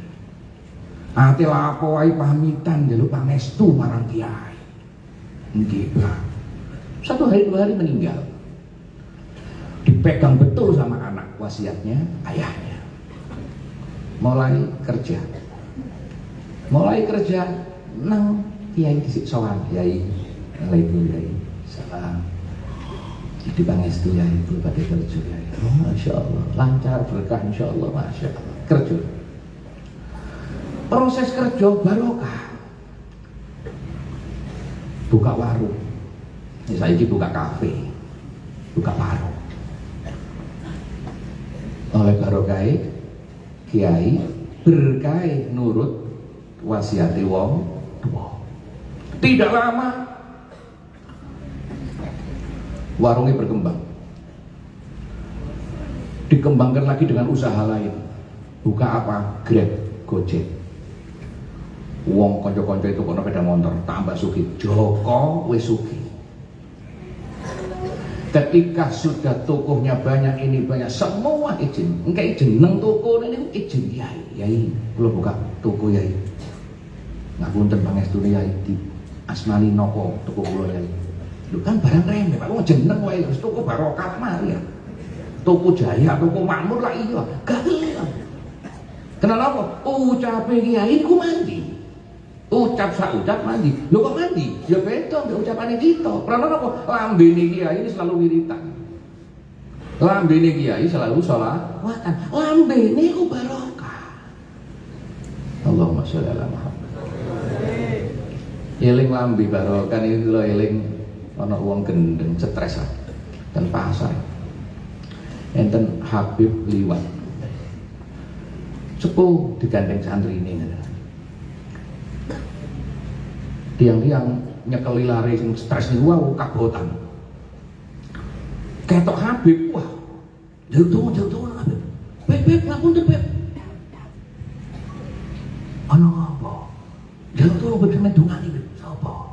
Ate lapo wae pamitan njaluk pangestu marang kiai. Nggih, Pak. Satu hari dua hari meninggal. Dipegang betul sama anak wasiatnya ayahnya. Mulai kerja nang kiai disik sowan, kiai Assalamualaikum kiai. Salam. Jadi pangestu ya itu pada kerja ya. Oh, masya Allah, lancar berkah insya Allah, masya Allah. Kerja. Proses kerja barokah. Buka warung. Ya, saya ini buka kafe, buka warung. Oleh barokah kiai berkah nurut wasiati wong tua. Tidak lama warungnya berkembang, dikembangkan lagi dengan usaha lain. Buka apa? Grab, Gojek. Wong konco-konco itu kono sepeda motor, tambah sugih. Joko wis sugih. Ketika sudah tokohnya banyak, ini banyak, semua izin. Engke jeneng toko ini izin kiai. Yai, kula buka toko yai. Ngapunten pangestune yai di asmani napa toko kula yai. Lu kan barang remeh, Pak. Wong jeneng wae wis toko barokah mari ya. Toko Jaya, toko Makmur lah iya. Gak gelem. Kenapa? Ucape kiai ku mandi. Ucap saucap mandi. Lho kok mandi? Ya beda mbek ucapane kita. Karena apa? Lambene kiai ini selalu wiritan. Lambene kiai selalu sholawatan. Lambene ku barokah. Allahumma sholli ala Muhammad. Eling lambe barokah iki lho eling ana wong gendeng stres dan pasar. Enten Habib liwat. Sepuh digandeng santri ini. Tiang-tiang nyekeli lari sing stres niku wae kabotan. Ketok Habib, wah. Jauh Habib. Beb, ngapunten, Beb. Ana apa? Jauh Beb sampe dungani, Beb. Sapa?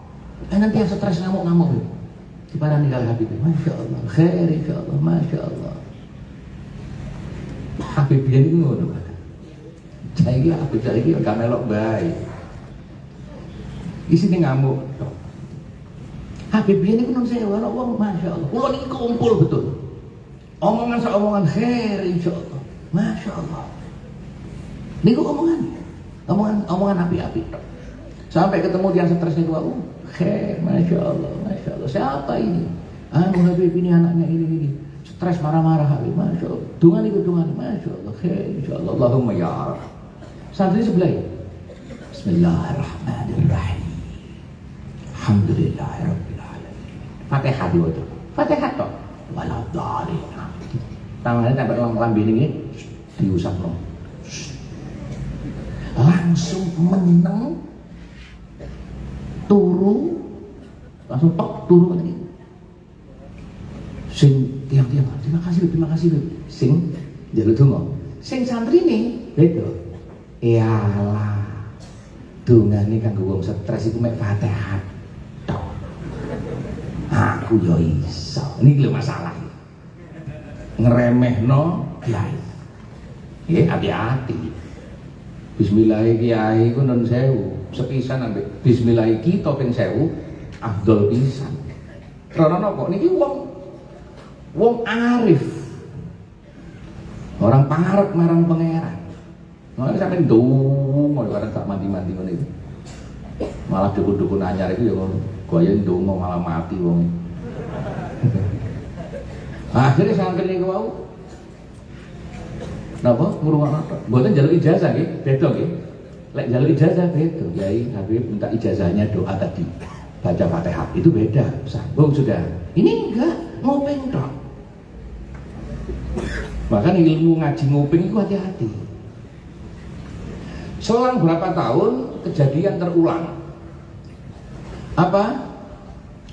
Nanti yang stres ngamuk-ngamuk, Beb. Diparani kali Habib. Masya Allah, khair insyaallah, masya Allah. Habib biyen iku ngono kan. Saiki Habib saiki gak melok bae. Isine ngamuk. Habib biyen iku nun sewa ana wong masya Allah. Kula niki kumpul betul. Omongan seomongan khair insyaallah. Masya Allah. Niku omongan api-api. Sampai ketemu yang stres niku aku. Khair, masya Allah, masya Allah. Siapa ini? Habib ini anaknya ini. Stres marah-marah Habib, masya Allah. Dungan, masya Allah. Khair, insya Allah. Allahumma ya Arab. Santri sebelah. Bismillahirrahmanirrahim. Alhamdulillahirabbil alamin. Fatihah diwaca. Fatihah tok. Waladhdallin. Tangannya sampai lambene iki diusapno. Langsung meneng turu, langsung tok turu ngene. Sing tiang-tiang, terima kasih. Sing njaluk donga. Sing santrine beda. Iyalah. Dongane kanggo wong stres iku mek Fatihah tok. Aku yo iso. Niki lho masalah. Ngeremehno kiai. Nggih hati-hati. Bismillah kiai ku nun sewu. Sepisan ambek bismillah kita ping 1000 afdol pisan. Karena napa niki wong arif. Orang pangarep marang pangeran. Mulai sampai ndonga kadang tak mandi-mandi ngene iki. Malah dukun-dukun anyar itu ya gaya ndonga malah mati wong. Akhirnya santri niku wau napa ngrungokno tok. Mboten njaluk ijazah nggih, beda nggih. Lek njaluk ijazah beda. Yai Habib minta ijazahnya doa tadi. Baca Fatihah itu beda. Sambung sudah. Ini enggak, nguping tok. Bahkan ilmu ngaji nguping itu hati-hati. Selang berapa tahun kejadian terulang. Apa?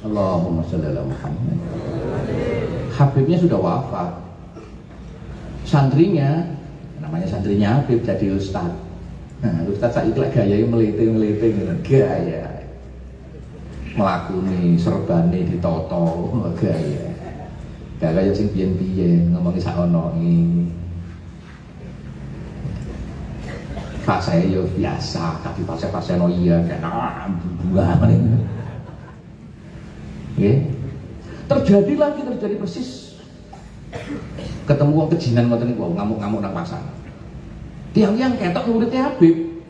Allahumma sholli ala Muhammad. Habibnya sudah wafat. Santrinya, namanya santrinya Habib, jadi ustad. Nah, ustad saiki lek gayahe melete-melete ngono, gaya. Melakuni serbane ditoto, gaya. Gak kaya sing biyen-biyen ngomongi sak onoke. Fase yo biasa, tapi fase-fase no iya kan buah meneh. Nggih. Terjadi persis. Ketemu wong kejinan ngoten niku, ngamuk-ngamuk nang pasar. Tiang-tiang ketok muridnya Habib.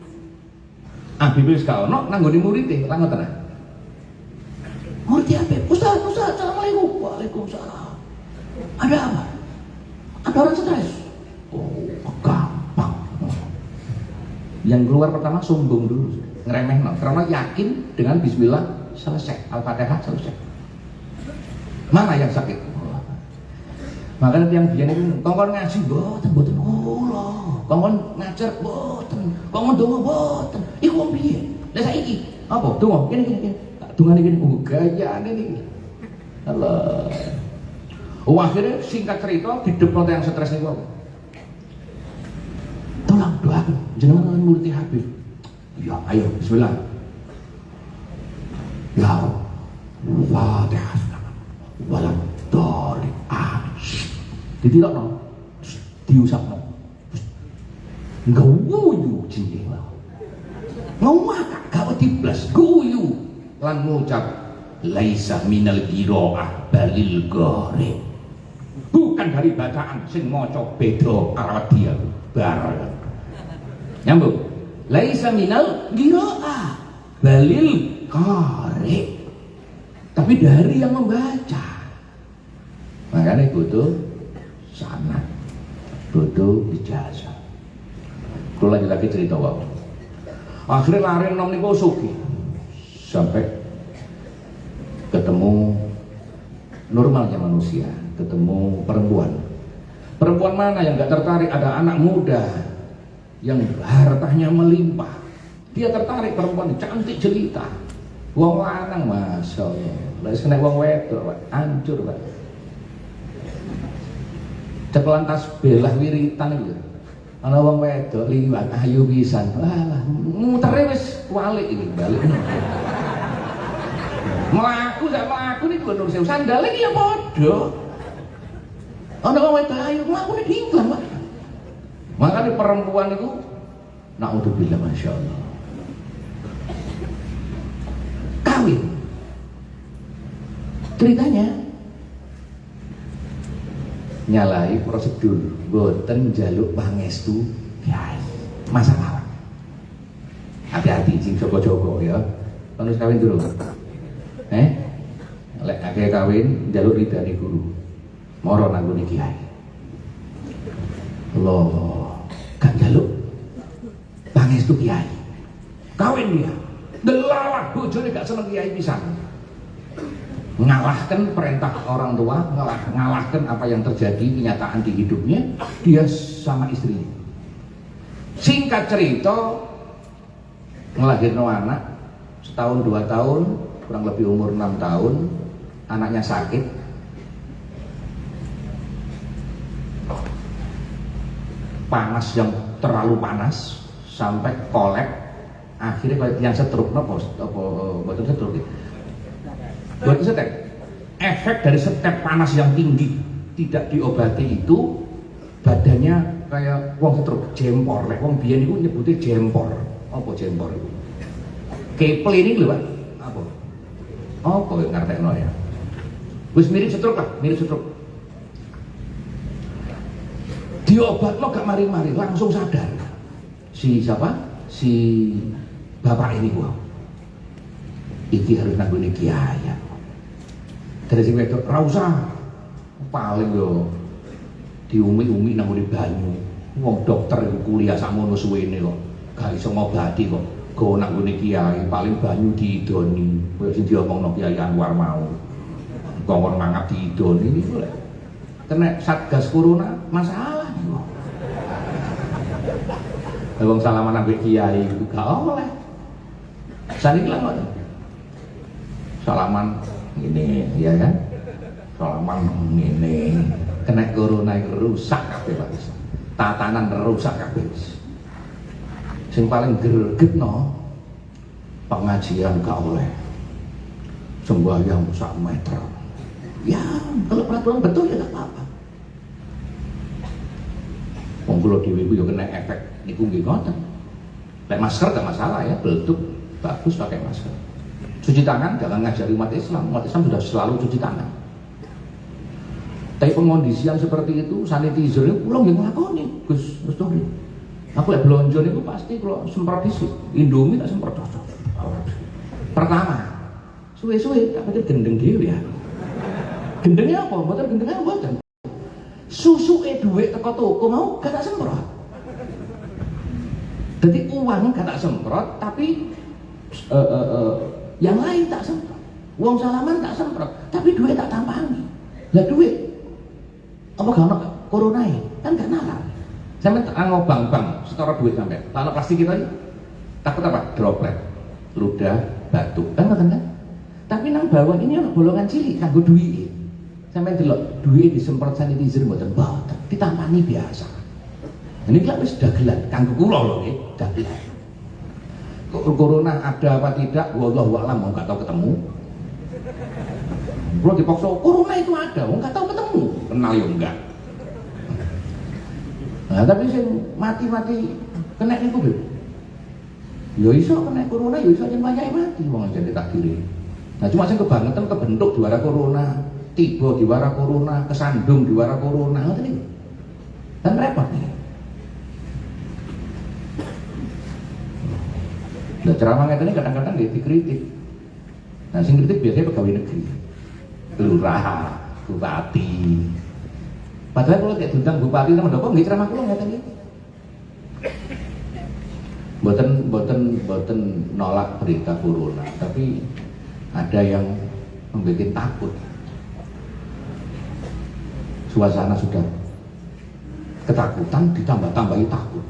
Habib wis gak ono nang nggone muride, ra ngoten. Murid Habib, Ustaz, assalamualaikum. Waalaikumsalam. Ada apa? Ada orang stres. Oh, gampang. Yang keluar pertama sombong dulu, ngeremeh no, karena yakin dengan Bismillah selesai, Al-Fatihah selesai. Mana yang sakit? Oh. Makanya yang biyen itu kongkon ngaji boten kula. Kongkon ngajar boten, kongkon donga boten. Iku wong piye? Lah saiki apa? Donga kene. Dungane kene gayane niki. Allah. Oh, akhirnya singkat cerita didepot yang stres niku apa? Tolong doakan jenengan murid Habib. Ya, ayo bismillah. Ya Allah. Fatihah. Walam dori ditilokno. Diusapno. Guyu jenenge. Ngomong gak wedi blas guyu lan ngucap laisa minal qiraah balil gharib. Bukan dari bacaan sing maca beda karo dia bareng. Nyambung. Laisa minal qiraah balil gharib. Tapi dari yang membaca. Makanya butuh sanad, butuh ijazah. Kalau lagi cerita wae. Akhirnya lari nom niku sugih. Sampai ketemu normalnya manusia, ketemu perempuan mana yang gak tertarik ada anak muda yang hartanya melimpah, dia tertarik perempuan cantik jelita, wong lanang masya Allah, lagi kena wong wedok Pak, hancur Pak, cekelan tas belah wiritan itu, ana wong wedok liwat ayu pisan, wah mutere wis walik ini balik. Melaku ini gua nurusin sandalnya ini ya bodoh. Ada orang itu ayo melaku ini diingklan Pak. Makanya perempuan itu na'udzubillah masya Allah kawin ceritanya nyalai prosedur boten jaluk pangestu ya masalah. Hati-hati sing jogo-jogo ya harus kawin dulu. Lek akeh kawin njaluk ridane guru. Moro nang ngene kiai. Allah, gak njaluk pangestu kiai. Kawin dia. Delalah bojone gak seneng kiai pisan. Mengalahkan perintah orang tua, mengalahkan apa yang terjadi kenyataan di hidupnya, dia sama istrinya. Singkat cerita, ngelahirno anak setahun 2 tahun, kurang lebih umur 6 tahun, anaknya sakit. Panas yang terlalu panas sampai kolek, akhirnya yang setruk apa betul setruk ya? Buat setek. Efek dari setek panas yang tinggi tidak diobati itu badannya kayak wong setruk, jempor. Lek wong biyen niku nyebutnya jempor. Apa jempor itu? Keple ini lho Pak. Apa yang ngertekno ya? Wis mirip setruk lah, mirip setruk. Diobatno gak mari-mari, langsung sadar. Si siapa? Si bapak ini gua. Iki harus nanggone kiai. Dari sing wedok ra usah. Paling yo diumi-umi nanggone banyu. Wong dokter iku kuliah sakmono suwene kok. Gak iso ngobati kok. Go nanggone kiai, paling banyu diidoni. Koyo sing diomongno Kiai Anwar mau. kongkon mangap tidur ini boleh. Kena satgas corona masalah nih. Wong salaman ambek kiai itu gak oleh. Saniki lah ngoten. Salaman ini ya kan. Salaman ini kena corona itu rusak kabeh Pak. Tatanan rusak kabeh. Sing paling gregetno pengajian gak oleh. Sembahyang 1 meter. Ya, kalau peraturan betul ya gak apa-apa. Wong kula dhewe ku yo kena efek niku nggih ngoten. Lek masker gak masalah ya, betul bagus pakai masker. Cuci tangan jangan ngajari umat Islam. Umat Islam sudah selalu cuci tangan. Tapi pengondisian seperti itu, sanitizer itu kula nggih nglakoni, Gus Musturi. Aku lek blonjo niku pasti kula semprot dhisik. Indomie tak semprot cocok. Pertama, suwe-suwe tak pikir gendeng dhewe ya. Gendengnya apa? Mboten gendengnya mboten. Susuke dhuwit teko toko mau gak tak semprot. Jadi uang gak tak semprot, tapi yang lain tak semprot. Uang salaman tak semprot, tapi duit tak tampangi. Lah duit apa gak ono corona kan gak nalar. Sampai anggo bang-bang setara duit sampai. Lah plastik kita takut apa? Droplet, ludah, batuk. Kan ngoten kan? Tapi nang bawah ini ono bolongan cilik kanggo duit. Sampai delok duit disemprot sanitizer mboten boten, ditampani biasa. Ini kan wis dagelan kanggo kula lho nggih, dagelan. Corona ada apa tidak, wallahu a'lam, wong gak tau ketemu. Kula dipaksa corona itu ada, wong gak tau ketemu, kenal yo enggak. Nah, tapi sing mati-mati kena niku lho. Yo iso kena corona, yo iso yen wayahe mati wong jadi takdire. Nah, cuma sing kebangetan kebentuk juara corona, tiba juara corona, kesandung juara corona, ngoten niku. Dan repot nih. Nah, ceramah ngeten iki kadang-kadang nggih dikritik. Nah, sing kritik biasanya pegawai negeri. Lurah, bupati. Padahal kalau kayak diundang bupati sama ndoko nggih ceramah kula ngeten iki. Boten nolak berita corona, tapi ada yang membuat takut. Suasana sudah ketakutan ditambah-tambahi takut.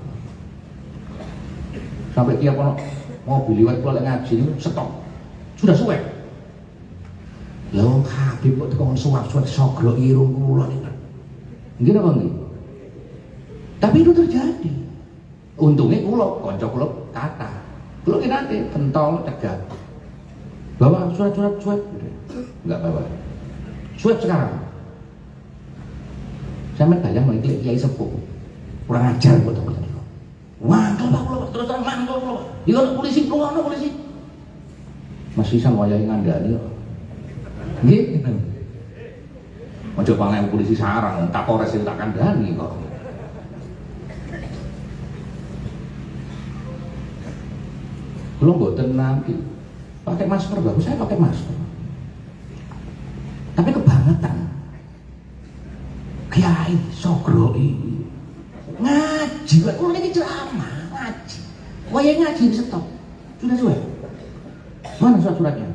Sampai tiap ono mobil liwat kula ngaji ini stop. Sudah suwe. Lah wong Habib kok tekon suwak-suwak sogro irung kula niku. Nggih napa nggih? Tapi itu terjadi. Untungnya kula kanca kula kata. Kula ki nate pentol cegat. Bawa surat-surat swab gitu. Enggak bawa. Swab sekarang. Sampai bayang mengiklik kiai sepuh. Kurang ajar buat teman-teman. Mangkel Pak kula terus terang mangkel kula. Ya ono polisi keluar polisi. Masih sang wayahe ngandani kok. Nggih. Ojo paling polisi sarang, Kapolres sing tak kandhani kok. Belum boten nanti pakai masker bagus, saya pakai masker. Tapi kebangetan. Kiai sogro iki ngaji, kok ini ceramah ngaji. Wayang ngaji di stop. Sudah suwe. Mana surat-suratnya?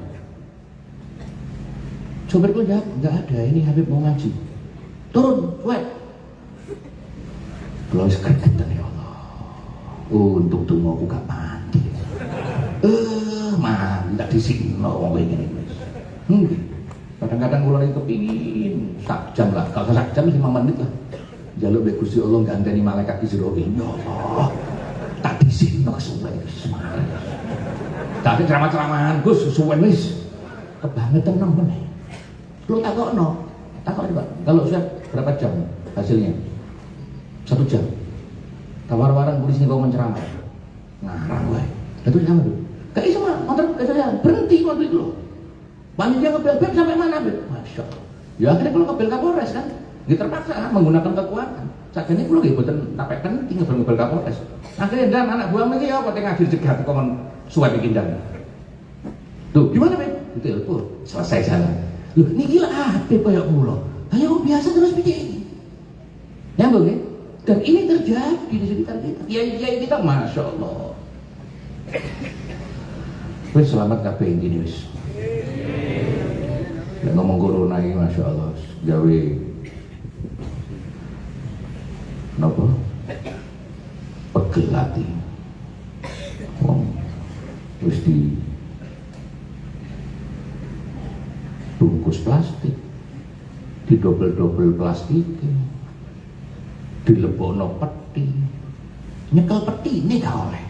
Sopir gue jawab, enggak ada, ini Habib mau ngaji. Turun, suwe. Kalau sekeregetan ya Allah. Untung tuh mau gak mati. Tidak disikno wong ngene iki. Kadang-kadang kula iki kepingin sak jam lah, kalau sak jam 5 menit lah. Jaluk be Gusti Allah gandeni malaikat Israil. Ya Allah. Tak disikno kesuwen iki semangat. Tapi ceramah-ceramahan Gus suwen wis. Kebangetan nang meneh. Lu takokno Pak. Kalau sudah berapa jam hasilnya? 1 jam. Tawar-waran polisi kau menceramah. Ngarang wae. Itu sama tuh. Kayak sama motor saya berhenti waktu itu loh. Panitia ngebel-bel sampai mana Beb? Masya Allah. Ya akhirnya kalau ngebel Kapolres kan, dia terpaksa menggunakan kekuatan. Sakjane kula nggih boten tapek penting ngebel Kapolres. Akhirnya dan anak buah iki apa teng ngadir cegat kon suwe iki ndan. Tuh, gimana Beb? Ditelepon, selesai jalan. Loh, niki lah Habib kaya kula. Ayo biasa terus piye? Ya nggih. Dan ini terjadi di sekitar kita. Kiai-kiai kita Masya Allah. Wis selamat kabeh iki wis. Nek ngomong corona iki masyaallah gawe napa? Pegel ati. Wong wis di bungkus plastik, didobel-dobel plastik, dilebokno peti, nyekel peti ini gak oleh,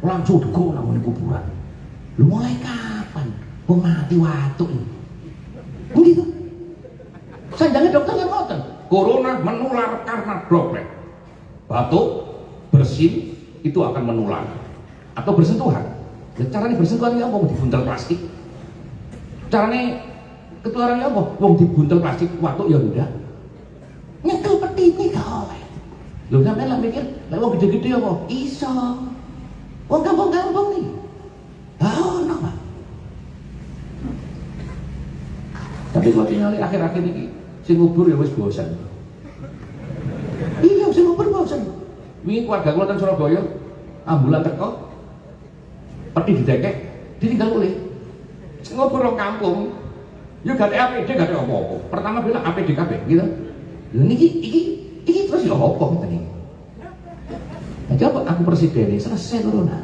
langsung digono nang kuburan. Lu mulai kapan? Wong mati watuk ini. Begitu. Sanjange dokter kan ngoten. Corona menular karena droplet. Batuk, bersin itu akan menular atau bersentuhan. Caranya bersentuhan ya apa? Dibuntel plastik. Caranya ketularannya apa? Wong dibuntel plastik watuk ya udah. Nyekel peti ini gak oleh. Lho sampeyan lah mikir, lek wong gede-gede apa? Iso. Wong kampung-kampung nih. Ono, Pak. Tapi kalau tinggal akhir-akhir ini sing ngubur ya wis bosan. Iya, sing ngubur bosan. Wingi keluarga kula teng Surabaya, ambulan teko, peti didekek, ditinggal mulih. Sing ngubur nang kampung, ya gak ada APD, gak ada apa-apa. Pertama bilang APD kabeh, gitu. Lha iki terus ya apa ngeten iki. Nah, coba aku presiden ini selesai corona.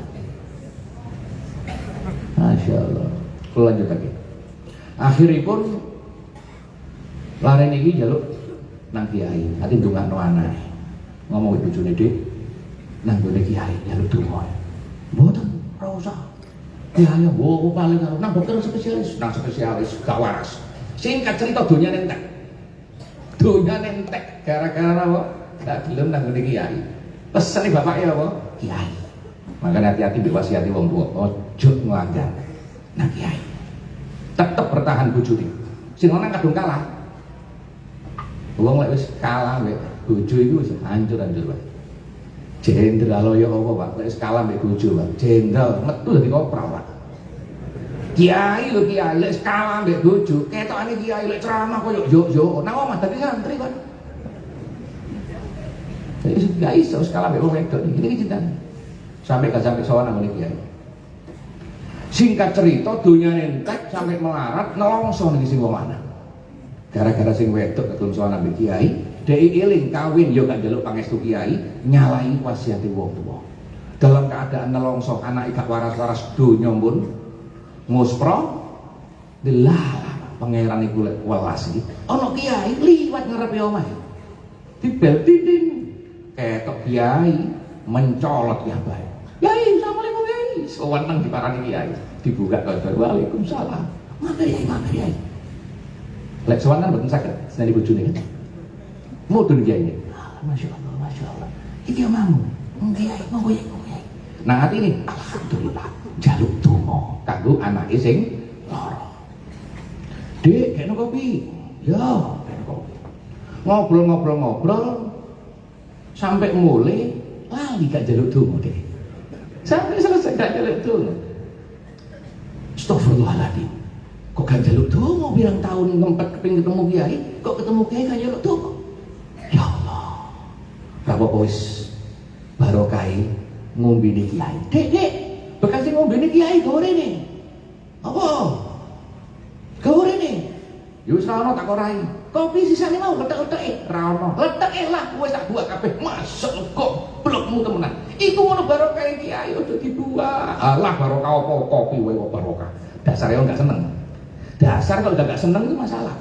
Masya Allah. Kula lanjut lagi. Akhiripun lare niki njaluk nang kiai, ati ndongakno anake. Ngomong ibu bojone Dik, nang gone kiai njaluk donga. Mboten, ora usah. Kiai mbok paling karo nang dokter spesialis, nang spesialis gak waras. Singkat cerita donyane entek. Donyane entek gara-gara apa? Gak gelem nang gone kiai. Pesane bapaknya apa? Kiai. Makanya hati-hati mbek wasiati wong tuwa, ojo nglanggar nang kiai. Tetep bertahan bojone. Sing lanang kadung kalah. Wong lek wis kalah mbek bojo iku wis hancur-hancur wae. Jenderal ya apa, Pak? Lek wis kalah mbek bojo, Pak. Jenderal metu dadi kopral, Pak. Kiai lho kiai lek wis kalah mbek bojo, ketokane kiai lek ceramah koyo yo nang omah dadi santri kon. Wis gak iso kalah mbek wong wedok iki cinta. Sampai gak sampai sowan nang kiai. Singkat cerita donyane entek sampai melarat nelongso niki sing wong lanang. Gara-gara sing wedok ketun sowan ambek kiai, dhek eling kawin yo gak njaluk pangestu kiai, nyalahi wasiate wong tuwa. Dalam keadaan nelongso anake gak waras-waras donya pun nguspro delalah pangeran iku lek welas iki. Ana kiai liwat ngarepe omahe. Dibel dinding. Ketok kiai mencolot ya bae. Kiai, assalamualaikum kiai. Sowan nang diparani kiai, dibuka kabar waalaikumsalam. Matur kiai. Lek sowan kan mboten saged seneni bojone kan. Mudun kiai. Masya Allah. Iki omamu. Kiai monggo kiai. Nang ati ini alhamdulillah jaluk donga kanggo anake sing lara. Dik, kene kopi. Ya, kene kopi. Ngobrol sampai mulai lali gak jaluk donga deh. Sampai selesai gak jaluk donga. Astagfirullahaladzim. Kok gak jaluk donga bilang tahun ngempet keping ketemu kiai, kok ketemu kiai gak jaluk donga. Ya Allah. Apa wis barokai ngombene kiai. Dek, bekas ngombene kiai gorene. Apa? Gorene. Yo wis ra ono tak korai. Kopi sisane mau letek-leteke, ra ono. Leteke lah wis tak buak kabeh. Masuk kok blokmu temenan. Iku ngono barokah kiai ojo dibuak. Alah barokah apa kopi wae kok barokah. Dasare wong gak seneng. Dasar kalau gak seneng itu masalah.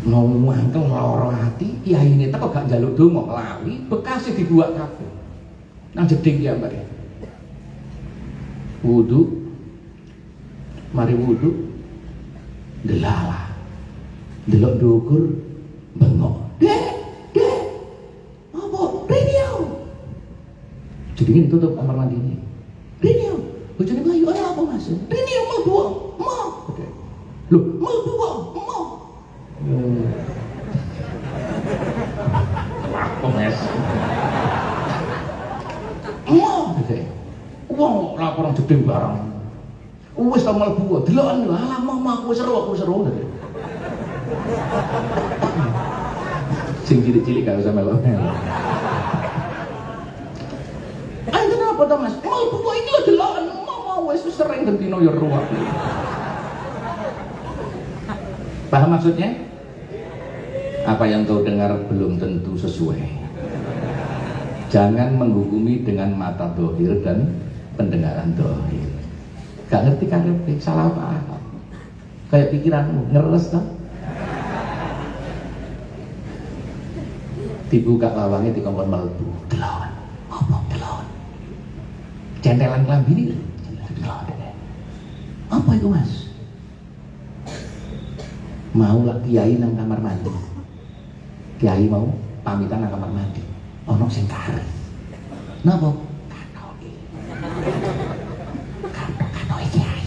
Ngomong lara ati kiai ini teko gak njaluk donga lali bekase dibuak kabeh. Nang jeding ya Mbak. Wudu. Mari wudu. Delalah. Delok dukur bengok. Dek. Apa? Rinio. Jadi tutup kamar mandi ini. Rinio. Bojone Melayu ana apa Mas? Rinio mau dua. Mau. Loh, mau dua. Mau. Apa Mas? Mau. Wong laporan jeding barang. Wis ta mlebu deloken lho. Alah mama aku seru. Sing cilik-cilik gak usah melok. Ayo kenapa to Mas? Mlebu kok iki lho deloken mama wis sering dentino ya ruwet. Paham maksudnya? Apa yang kau dengar belum tentu sesuai. Jangan menghukumi dengan mata dohir dan pendengaran dohir. Gak ngerti karepe, salah apa? Kayak pikiranmu, ngeres toh? Dibuka lawangnya dikongkon mlebu. Delon. Apa delon? Centelan klambi ini. Delon. Apa itu, Mas? Mau lah kiai nang kamar mandi. Kiai mau pamitan nang kamar mandi. Ono sing kari. Napa? Katoke. Katoke kiai.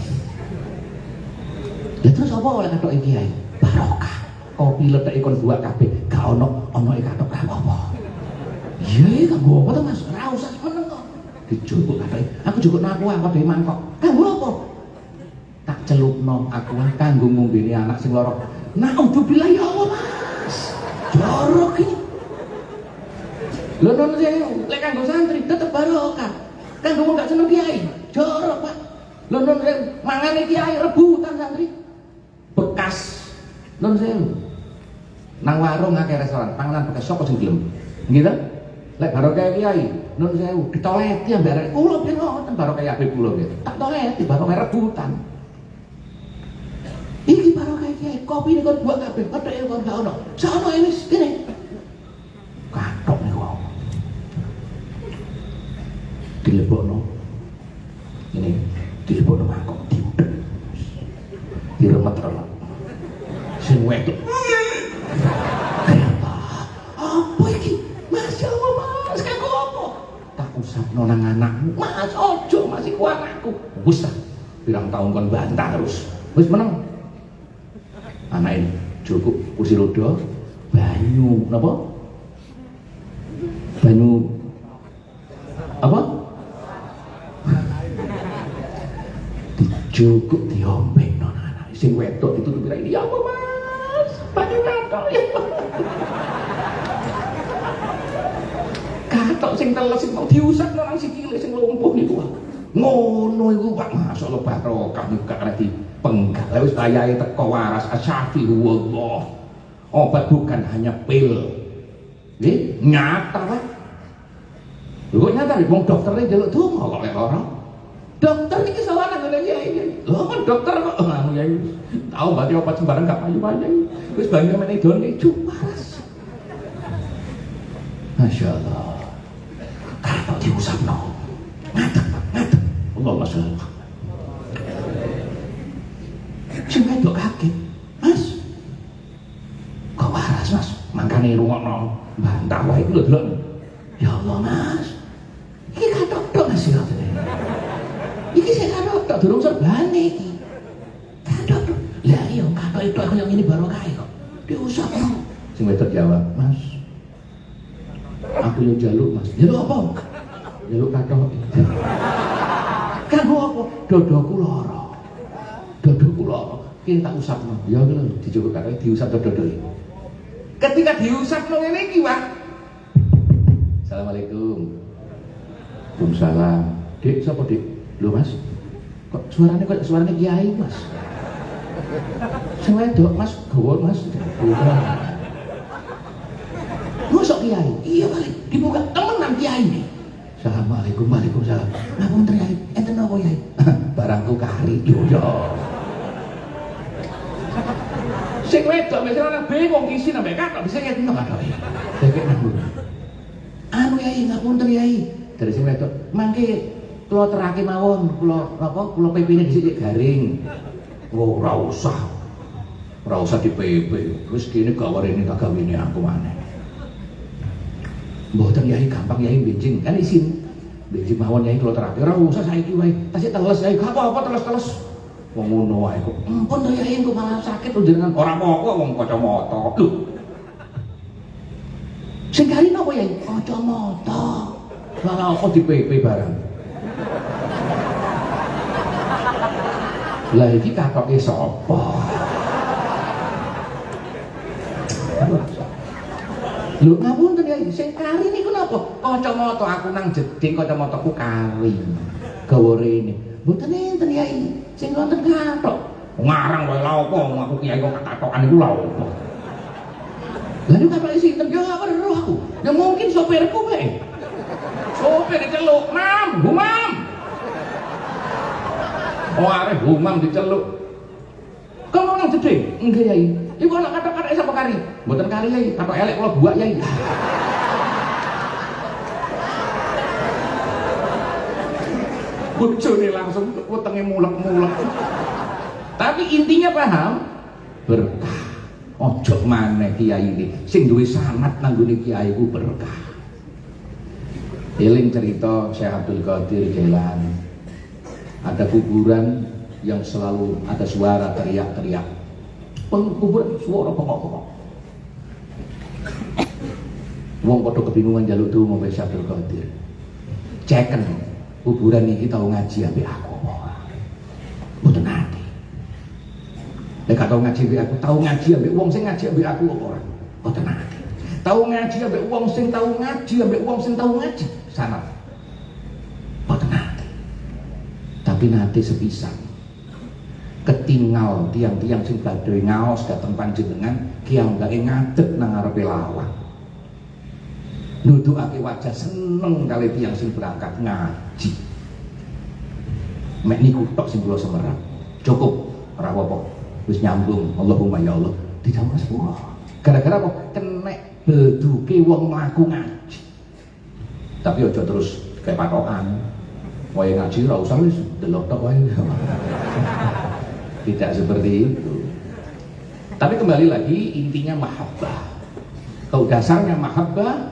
Lah terus apa oleh katoke kiai? Barokah. Kopi leteke kon buat kabeh. Gak ono katok apa-apa. Iya, kanggo apa to, Mas? Ora usah meneng kok. Dijupuk katoke. Aku jupuk nang aku apa dhewe mangkok. Kanggo apa? Tak celupno aku kanggo ngombene anak sing lara. Naudzubillah ya Allah, Mas. Jorok iki. Lho non sewu, lek kanggo santri tetep barokah. Kanggo wong gak seneng kiai, jorok, Pak. Lho non sewu, mangane kiai rebutan santri. Bekas non sewu. Nang warung akeh restoran, panganan bekas sapa sing gelem? Nggih ta? Lek barokah kiai, non sewu ditoleti ambek arek kula ben ngoten barokah Habib kula nggih. Tak toleti barokah rebutan. Iki barokah kiai, kopi niku buat kabeh, padahal kon gak ono. Sono wis kene. Katok niku wae. Dilebokno. Ini dilebokno mangkok diudek. Diremet-remet. Sing wedok. Apa iki? Masya Allah, Mas, kanggo apa? Tak usapno nang anakmu. Mas, ojo masih ku anakku. Wis ta. Pirang tahun kon bantah terus. Wis meneng. Anake cukup kursi roda, banyu napa? Banyu apa? Cukup diombe non anak. Sing wedok ditutupi ra ya apa, Mas? Banyu katok ya. Katok sing teles sing mau diusap nang sikile sing lumpuh niku. Ngono iku Pak, masyaallah barokah niku gak kena dipenggal. Lah wis bayahe teko waras asyafi wallah. Obat bukan hanya pil. Nggih, nyata Pak. Lho nyata wong doktere njaluk donga kok lek lara. Dokter iki sawana ngene iki. Lho kan dokter kok anu ya. Tahu berarti obat sembarang gak payu-payu. Wis banyu meneh done waras. Masyaallah. Katok diusapno. Ngadeg. Allah masyaallah. Sing wedok kaget. Mas. Kok waras, Mas? Mangkane rungokno bantah wae iku lho delok. Ya Allah, Mas. Iki katok tok Mas ya. Iki sing katok tok durung serbane iki. Katok tok. Lah iya katok itu aku yang ini barokah kok. Diusapno. Sing wedok jawab, Mas. Aku yo jaluk, Mas. Jaluk apa? Jaluk katok. Kanggo apa? Dodoku lara. Dodoku lara. Ki tak usapno. Ya lho, dijupuk katoke diusap dodoke. Ketika diusapno ngene iki, Pak. Assalamualaikum. Waalaikumsalam. Dik, sapa Dik? Lho, Mas. Kok suarane kiai, Mas? Sing wedok, Mas, gawa, Mas. Mosok kiai? Iya, Pak. Dibuka temenan kiai nih. Assalamualaikum, waalaikumsalam. Ngapunten Yai, enten napa Yai? Barangku kari yo yo. Sing wedok wis ora bingung kisi nambah katok bisa ngene kok katok. Dek nang. Anu Yai, ngapunten Yai. Dari sing wedok, mangke kula terake mawon, kula pipine dhisik garing. Ora usah. Ora usah dipepe. Wis kene gak warene tak gawene aku maneh. Mboten Yai, gampang Yai benjing kan isin. Benjing mawon Yai kula terapi. Ora usah saiki wae. Tasih teles Yai, gak apa-apa teles-teles. Wong ngono wae kok. Ampun to Yai, engko malah sakit jenengan. Ora apa-apa wong kacamata. Lho. Sing kari napa Yai? Kacamata. Lah kok dipepe barang. Lah iki katoke sapa? Lho ngapunten ya, sing kari niku napa? Kacamata aku nang jeding kacamataku kari. Gawa rene. Mboten enten Yai. Sing wonten kathok. Ngarang wae lha apa aku kiai kok katokan iku lha apa. Lah nek bapak sinten yo gak weruh aku. Ya mungkin sopirku wae. Sopir diceluk, "Mam, Humam." Oh arep Humam diceluk. Kamu nang jedhe? Nggih, Yai. Iku anak katok-katok sapa kari? Mboten kari, Yai. Katok elek kula buak, Yai. Bojone langsung wetenge mulek-mulek. Tapi intinya paham? Berkah. Ojo maneh kiai iki sing duwe sanad nang gone kiai ku berkah. Eling cerita Syekh Abdul Qadir Jailani. Ada kuburan yang selalu ada suara teriak-teriak. Pengkuburan suara pokok-pokok. Wong padha kebingungan njaluk donga mbek Syekh Abdul Qadir. Ceken kuburan iki tau ngaji ambek aku apa? Mboten nate. Nek gak tau ngaji ambek aku, tau ngaji ambek wong sing ngaji ambek aku apa ora? Mboten nate. Tau ngaji ambek wong sing tau ngaji ambek wong sing tau ngaji. Sana. Mboten nate. Tapi nate sepisan. Ketinggal tiang-tiang sing badhe ngaos dateng panjenengan kiambake ngadeg nang ngarepe lawang. Nudukake wajah seneng kali tiang sing berangkat ngaji. Mek niku tok sing kula semerap. Cukup ora apa-apa. Wis nyambung. Allahumma ya Allah. Tidak sepuro. Gara-gara apa? Kenek beduke wong mlaku ngaji. Tapi aja terus kayak patokan. Wae ngaji ora usah wis delok tok wae. Tidak seperti itu. Tapi kembali lagi intinya mahabbah. Kalau dasarnya mahabbah,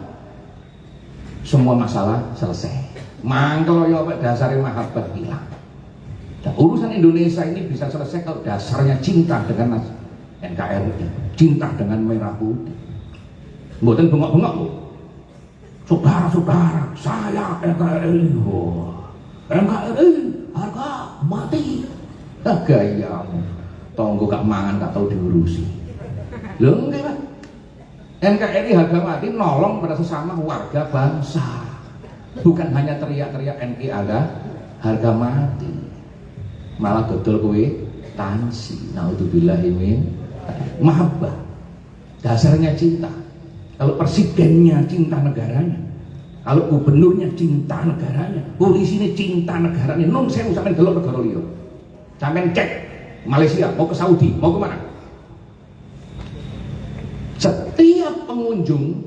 semua masalah selesai. Mangkel yo dasarnya mahabbah hilang. Dan urusan Indonesia ini bisa selesai kalau dasarnya cinta dengan NKRI, cinta dengan merah putih. Mboten bengok-bengok Bu. Saudara-saudara, saya NKRI. NKRI harga mati. Gayamu. Tonggo gak mangan gak tahu diurusi. Lho nggih Pak. NKRI harga mati nolong pada sesama warga bangsa. Bukan hanya teriak-teriak NKRI ada harga mati. Malah dodol kowe tansi. Naudzubillahi min mahabbah. Dasarnya cinta. Kalau presidennya cinta negaranya, kalau gubernurnya cinta negaranya, polisinya cinta negaranya, nun sewu sampean delok negara liya. Sampean cek Malaysia, mau ke Saudi, mau kemana? Setiap pengunjung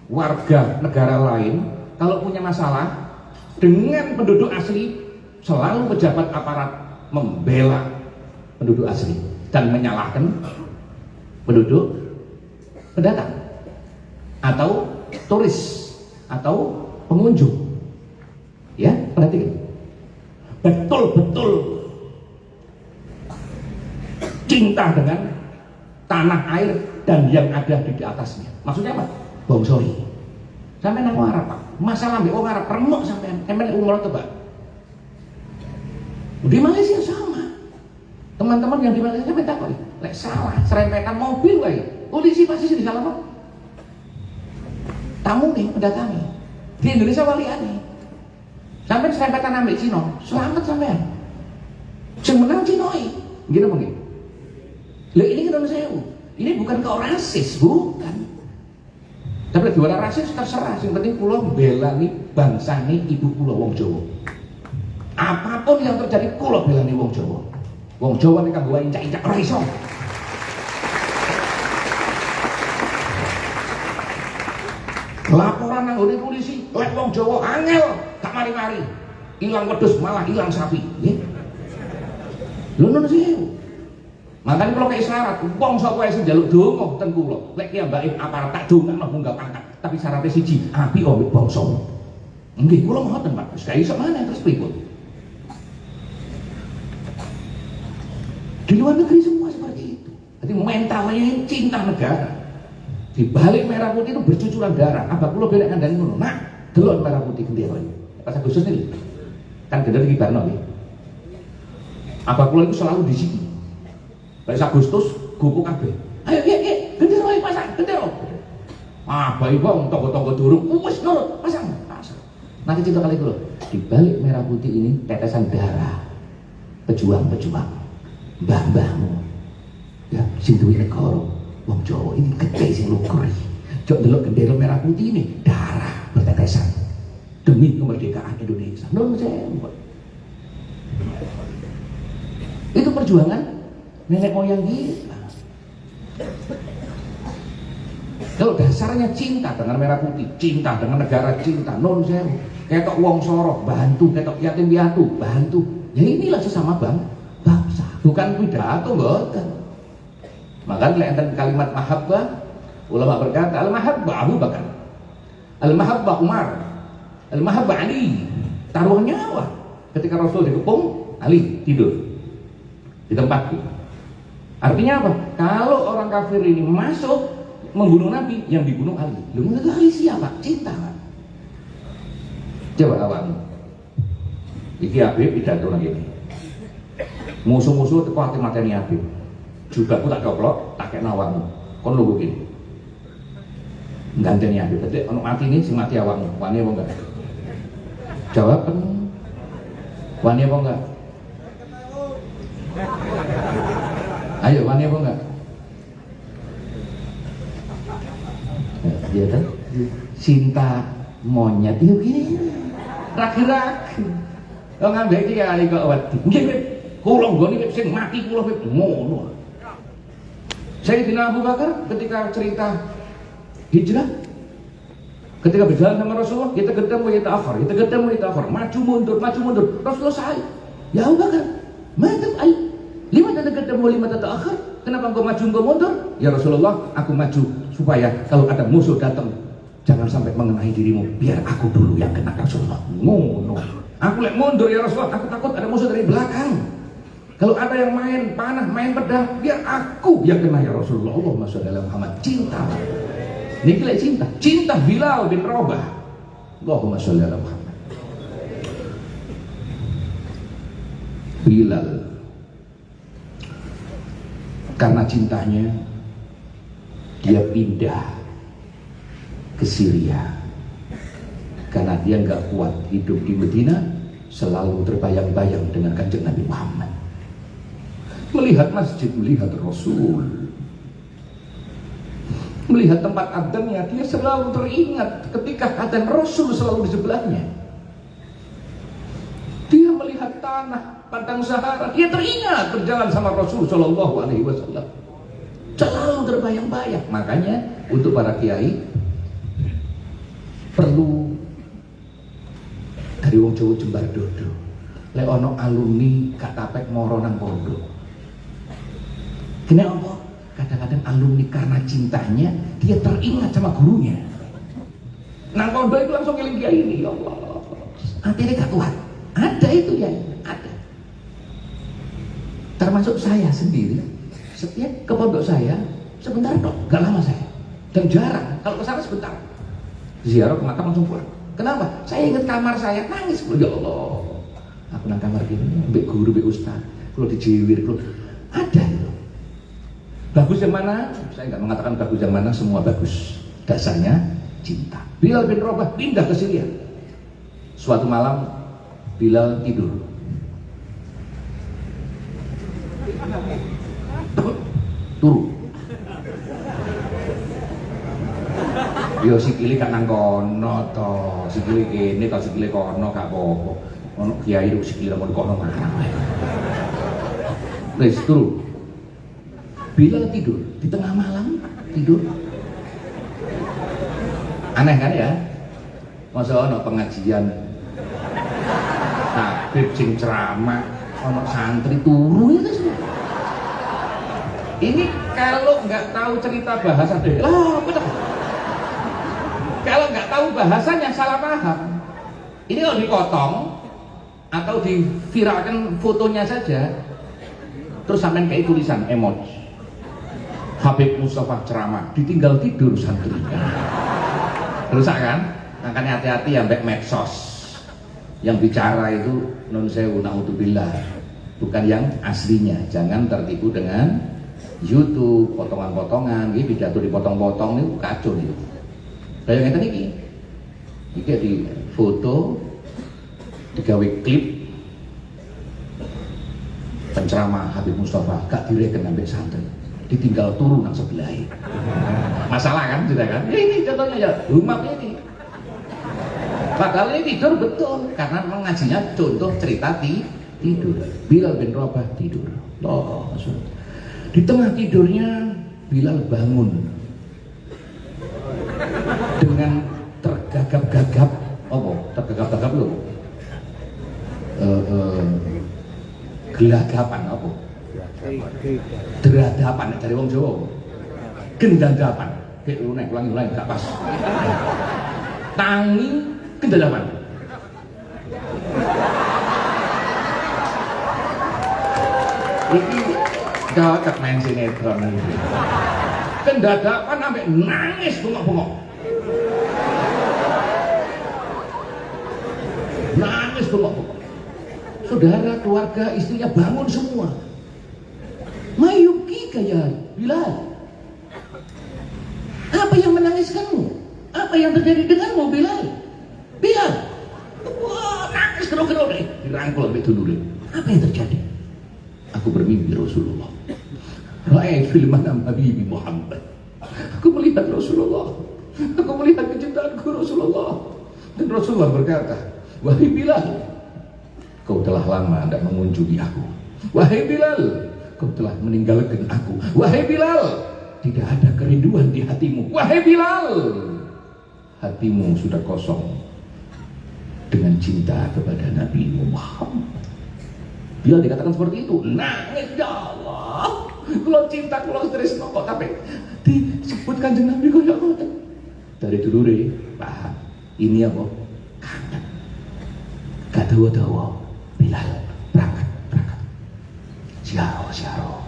warga negara lain kalau punya masalah dengan penduduk asli, selalu pejabat aparat membela penduduk asli dan menyalahkan penduduk pendatang atau turis atau pengunjung. Ya, perhatikan. Betul-betul cinta dengan tanah air dan yang ada di atasnya. Maksudnya apa? Bongsori. Sampai nang Arab Pak. Masalah mbek wong Arab remuk sampean. Sampean umroh coba. Di Malaysia sama. Teman-teman yang di Malaysia sampean takut. Lek salah serempetan mobil wae. Polisi pasti sing disalah Pak. Tamu nih mendatangi. Di Indonesia waliane. Sampean serempetan ambek Cina, selamat sampean. Sing menang Cina iki. Nggih napa nggih? Lah ini kan sewu. Ini bukan kau rasis, bukan. Tapi juara rasis terserah. Yang penting kula belani bangsane ibu kula wong Jawa. Apapun yang terjadi kula belani wong Jawa. Wong Jawa nek kanggo incak-incak ora iso. Laporan nang ngene polisi, lek wong Jawa angel, gak mari-mari. Ilang wedhus malah ilang sapi, nggih. Lho nun sewu. Makanya kalau kayak syarat, wong sapa wae sing njaluk donga ten kula, lek ki mbake aparat tak dongakno munggah pangkat, tapi syaratnya siji, api ambek bangsa. Nggih, kula ngoten Pak. Wis gak iso maneh terus pripun? Di luar negeri semua seperti itu. Jadi mentalnya cinta negara. Di balik merah putih itu bercucuran darah. Apa kula belek kandhani ngono? Nah, delok merah putih gendera iki. Pas Agustus niki. Kan gendera iki barno iki. Apa kula itu selalu di sini. Pas Agustus gupuk kabeh. Ayo gendera wae pasang, gendera. Ah, bayi wong tonggo-tonggo durung wis nurut, pasang. Nanti cerita kali dulu. Di balik merah putih ini tetesan darah pejuang-pejuang. mbah-mbahmu ya sing duwe negara wong Jawa ini gede sing lukur jok delok gendera merah putih ini darah bertetesan demi kemerdekaan Indonesia. Non sewu. Itu perjuangan nenek moyang kita. Kalau dasarnya cinta dengan merah putih, cinta dengan negara, cinta non sewu. Ketok wong sorok bantu, ketok yatim piatu bantu. Ya inilah sesama bangsa. Bukan pidato mboten. Maka enten kalimat mahabbah, ulama berkata al-mahabbah Abu Bakar, al-mahabbah Umar, al-mahabbah Ali. Taruh nyawa. Ketika Rasul dikepung, Ali tidur di tempatku. Artinya apa? Kalau orang kafir ini masuk membunuh Nabi, yang dibunuh Ali. Lu Ali siapa? Cinta kan? Coba awakmu. Iki Habib pidato lagi. Musuh-musuh teko ati mateni Habib. Juga aku tak coplok, tak kena awakmu. Kon lho gini. Ganteni Habib. Dadi ono mati ini sing mati awakmu. Wani apa enggak? Jawab kan. Wani apa enggak? Ayo wani apa enggak? Dia kan cinta monyet itu gini. Ragu-ragu. Kok ngambek iki kali kok wedi. Nggih, kula nggone sing mati kula ngono. Sayyidina Abu Bakar ketika cerita hijrah, ketika berjalan sama Rasulullah, kita ketemu kita akhir, maju mundur. Rasulullah sahih. Ya Abu Bakar, mantap ay. Lima tata akhir. Kenapa engkau maju engkau mundur? Ya Rasulullah, aku maju supaya kalau ada musuh datang jangan sampai mengenai dirimu, biar aku dulu yang kena. Rasulullah ngono. Aku lek mundur ya Rasulullah, aku takut ada musuh dari belakang. Kalau ada yang main panah, main pedang, biar aku yang kena ya Rasulullah. Allahumma sholli ala Muhammad. Cinta. Niki lek cinta Bilal bin Rabah. Allahumma sholli ala Muhammad. Bilal karena cintanya dia pindah ke Syria karena dia nggak kuat hidup di Medina, selalu terbayang-bayang dengan kanjeng Nabi Muhammad, melihat masjid, melihat Rasul, melihat tempat adzannya, dia selalu teringat ketika adzan Rasul selalu di sebelahnya. Dia melihat tanah padang Sahara, dia teringat berjalan sama Rasul Shallallahu Alaihi Wasallam, selalu terbayang-bayang. Makanya untuk para kiai perlu dari wong Jawa jembar dodo. Lek ono alumni gak tapek moro nang pondok. Kenapa? Kadang-kadang alumni karena cintanya dia teringat sama gurunya. Nang pondok itu langsung ngeling kiai ini, ya Allah. Hatinya gak kuat. Ada itu ya, ada. Termasuk saya sendiri, setiap ke pondok saya sebentar dong, gak lama saya. Dan jarang, kalau ke sana sebentar. Ziarah ke makam langsung pulang. Kenapa? Saya ingat kamar saya, nangis. Ya Allah, aku nang kamar gini, mbek guru, mbek ustaz, kalau dijiwir, kalau ada itu. Bagus yang mana? Saya nggak mengatakan bagus yang mana, semua bagus. Dasarnya cinta. Bilal bin Rabah pindah ke Syria. Suatu malam Bilal tidur. Turu. Yo sikile kan nang kono to, sikile kene to, sikile kono gak apa-apa. Ono kiai itu sikile mau kono marang. Wis turu. Bilal tidur di tengah malam, tidur. Aneh kan ya? Masa ono pengajian Habib sing ceramah, ono santri turu itu semua. Ini kalau nggak tahu cerita bahasa betul. Kalau nggak tahu bahasanya salah paham. Ini kalau dipotong atau diviralkan fotonya saja, terus sampai kayak tulisan emoji. Habib Mustafa ceramah, ditinggal tidur santri. Rusak kan? Makanya hati-hati ya mbak medsos. Yang bicara itu nun sewu naudzubillah, bukan yang aslinya. Jangan tertipu dengan YouTube, potongan-potongan, ini pidato dipotong-potong itu kacau itu. Kayak ngeten iki. Iki di foto, digawe klip, penceramah Habib Mustafa gak direken sampai santri, ditinggal turun nang sebelah. Masalah kan sudah kan? Ya, ini contohnya ya umat ini. Padahal ini tidur betul karena mengajinya contoh cerita tidur. Bilal bin Rabah tidur. Loh, di tengah tidurnya Bilal bangun dengan tergagap-gagap. Apa? Tergagap-gagap itu gelagapan apa? Deradapan dari wong Jawa. Gendadapan. Kayak ulang gak pas. Tangi gendadapan. Iki cocok main sinetron iki. Gendadapan sampai nangis bengok-bengok. Nangis bengok-bengok. Saudara, keluarga, istrinya bangun semua. Mayuki kaya Bilal. Apa yang menangiskanmu? Apa yang terjadi denganmu, Bilal? Bilal. Wah, nangis kero-kero deh. Dirangkul sampai dulure. Apa yang terjadi? Aku bermimpi Rasulullah. Ra'ai fil manam Habibi Muhammad. Aku melihat Rasulullah. Aku melihat kecintaanku Rasulullah. Dan Rasulullah berkata, wahai Bilal, kau telah lama tidak mengunjungi aku. Wahai Bilal, kau telah meninggalkan aku. Wahai Bilal, tidak ada kerinduan di hatimu. Wahai Bilal, hatimu sudah kosong dengan cinta kepada Nabi Muhammad. Bilal dikatakan seperti itu. Nangis, ya Allah, kalau cinta, kalau stres kok tapi disebutkan dengan Nabi kok ya Allah. Dari dulu deh paham ini apa? Kangen. Gak tahu-tahu Bilal berangkat. Siaro.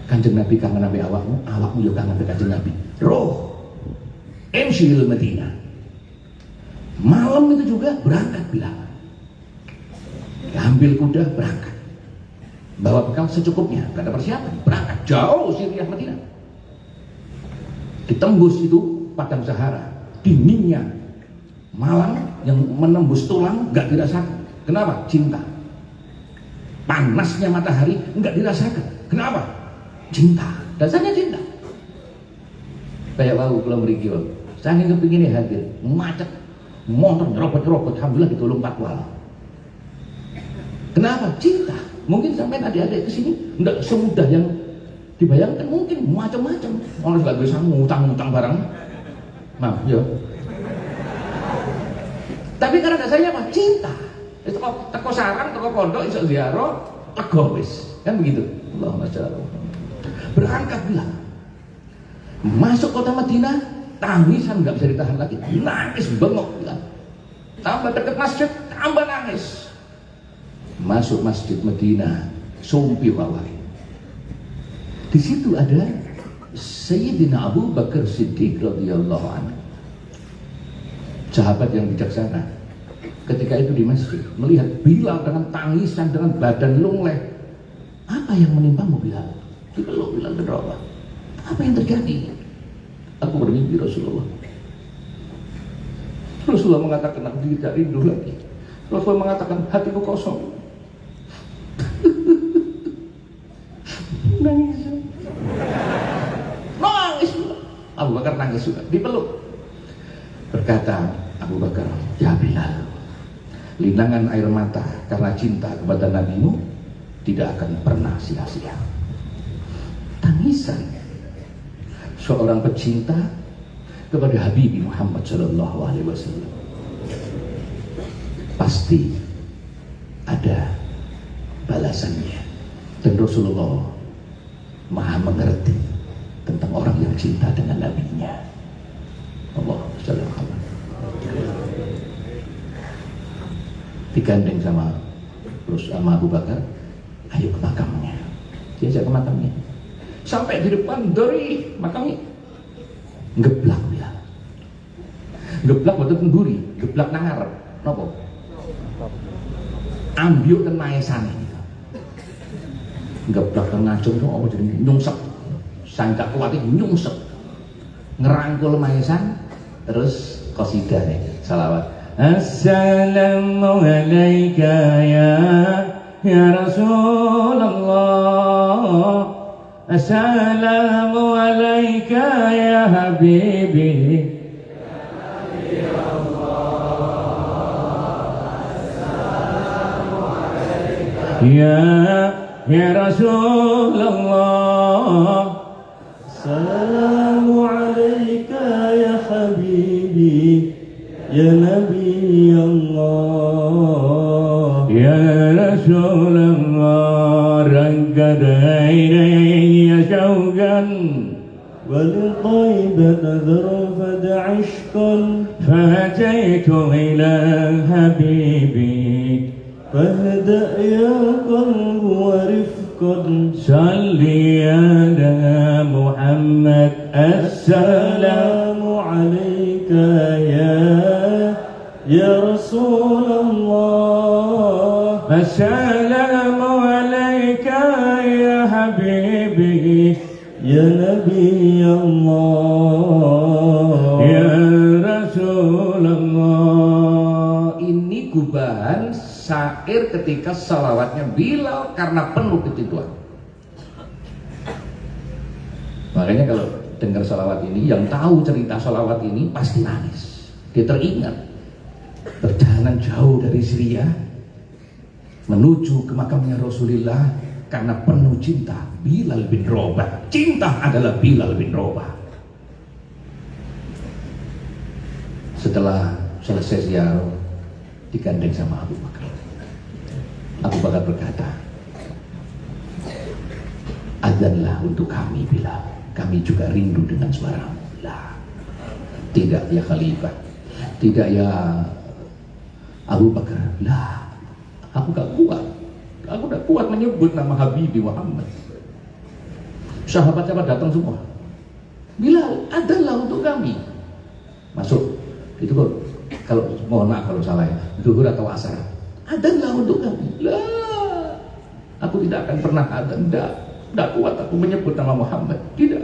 Kanjeng Nabi kangen sampai awakmu juga kangen sampai Kanjeng Nabi. Roh Emsyil Madinah. Malam itu juga berangkat Bilal. Ambil kuda berangkat. Bawa bekal secukupnya, gak ada persiapan. Berangkat jauh Syriah Madinah. Ditembus itu padang Sahara, dinginnya malam yang menembus tulang gak dirasakan. Kenapa? Cinta. Panasnya matahari nggak dirasakan. Kenapa? Cinta. Dasarnya cinta. Kayak wau kalau mriki wae. Saking kepingine hadir, macet, motor nyerobot-nyerobot, alhamdulillah ditolong patwal. Kenapa? Cinta. Mungkin sampai adik-adik kesini nggak semudah yang dibayangkan, mungkin macam-macam. Orang nggak bisa ngutang-ngutang barang. Maaf, ya. Tapi karena dasarnya apa? Cinta. Itu teko sarang, teko pondok, iso ziarah, lega wis. Kan begitu. Allahumma shalli. Berangkat Bilal. Masuk kota Madinah, tangisan nggak bisa ditahan lagi. Nangis bengok Bilal. Tambah dekat masjid, tambah nangis. Masuk masjid Madinah, sumpi wawai. Di situ ada Sayyidina Abu Bakar Siddiq radhiyallahu anhu. Sahabat yang bijaksana. Ketika itu di masjid, melihat Bilal dengan tangisan, dengan badan lunglai. Apa yang menimpamu Bilal? Bilal berdoa. Apa yang terjadi? Aku bermimpi Rasulullah. Rasulullah mengatakan aku tidak rindu lagi. Rasulullah mengatakan hatiku kosong. Nangis. Abu Bakar nangis juga, dipeluk. Berkata Abu Bakar, ya Bilal, linangan air mata karena cinta kepada nabimu tidak akan pernah sia-sia. Tangisan seorang pecinta kepada Habibi Muhammad Sallallahu Alaihi Wasallam pasti ada balasannya. Dan Rasulullah Maha mengerti tentang orang yang cinta dengan nabinya. Allah Subhanahu. Digandeng sama Abu Bakar, ayo ke makamnya. Diajak ke makamnya. Sampai di depan dari makamnya, ngeblak ya. Ngeblak waktu kenduri, ngeblak nangar, nopo. Ambil ten maesane. Ngeblak ten ngajung itu apa jadi nyungsep. Sangka kuat nyungsep. Ngerangkul maesan terus qasidah nih, salawat. Assalamu alayka ya ya Rasulullah. Assalamu alayka ya habibi. Ya Rasulullah. Assalamu alayka ya habibi ya Nabi Allah. Ya Rasulullah, raggad aynaya shawqan ولطيبة ذرفت عشقا فأتيت إلى حبيبي فاهدأ يا قلب ورفقا صلي على محمد. السلام عليك يا رسول الله. السلام عليك يا حبيبي يا نبي الله. ya Rasulullah. Ini gubahan syair ketika salawatnya Bilal karena penuh ketentuan. Makanya kalau dengar salawat ini, yang tahu cerita salawat ini pasti nangis. Dia teringat perjalanan jauh dari Syria menuju ke makamnya Rasulullah karena penuh cinta Bilal bin Rabah. Cinta adalah Bilal bin Rabah. Setelah selesai ziarah digandeng sama Abu Bakar. Abu Bakar berkata, azanlah untuk kami Bilal, kami juga rindu dengan suaramu. Lah, tidak ya Khalifah, tidak ya Abu Bakar. Lah, aku gak kuat, aku gak kuat menyebut nama Habibi Muhammad. Sahabat-sahabat datang semua. Bilal, adalah untuk kami. Masuk. Itu kok, kalau mohon maaf kalau salah ya, zuhur atau asar. Adalah untuk kami. Lah, aku tidak akan pernah adzan. Tidak kuat aku menyebut nama Muhammad. Tidak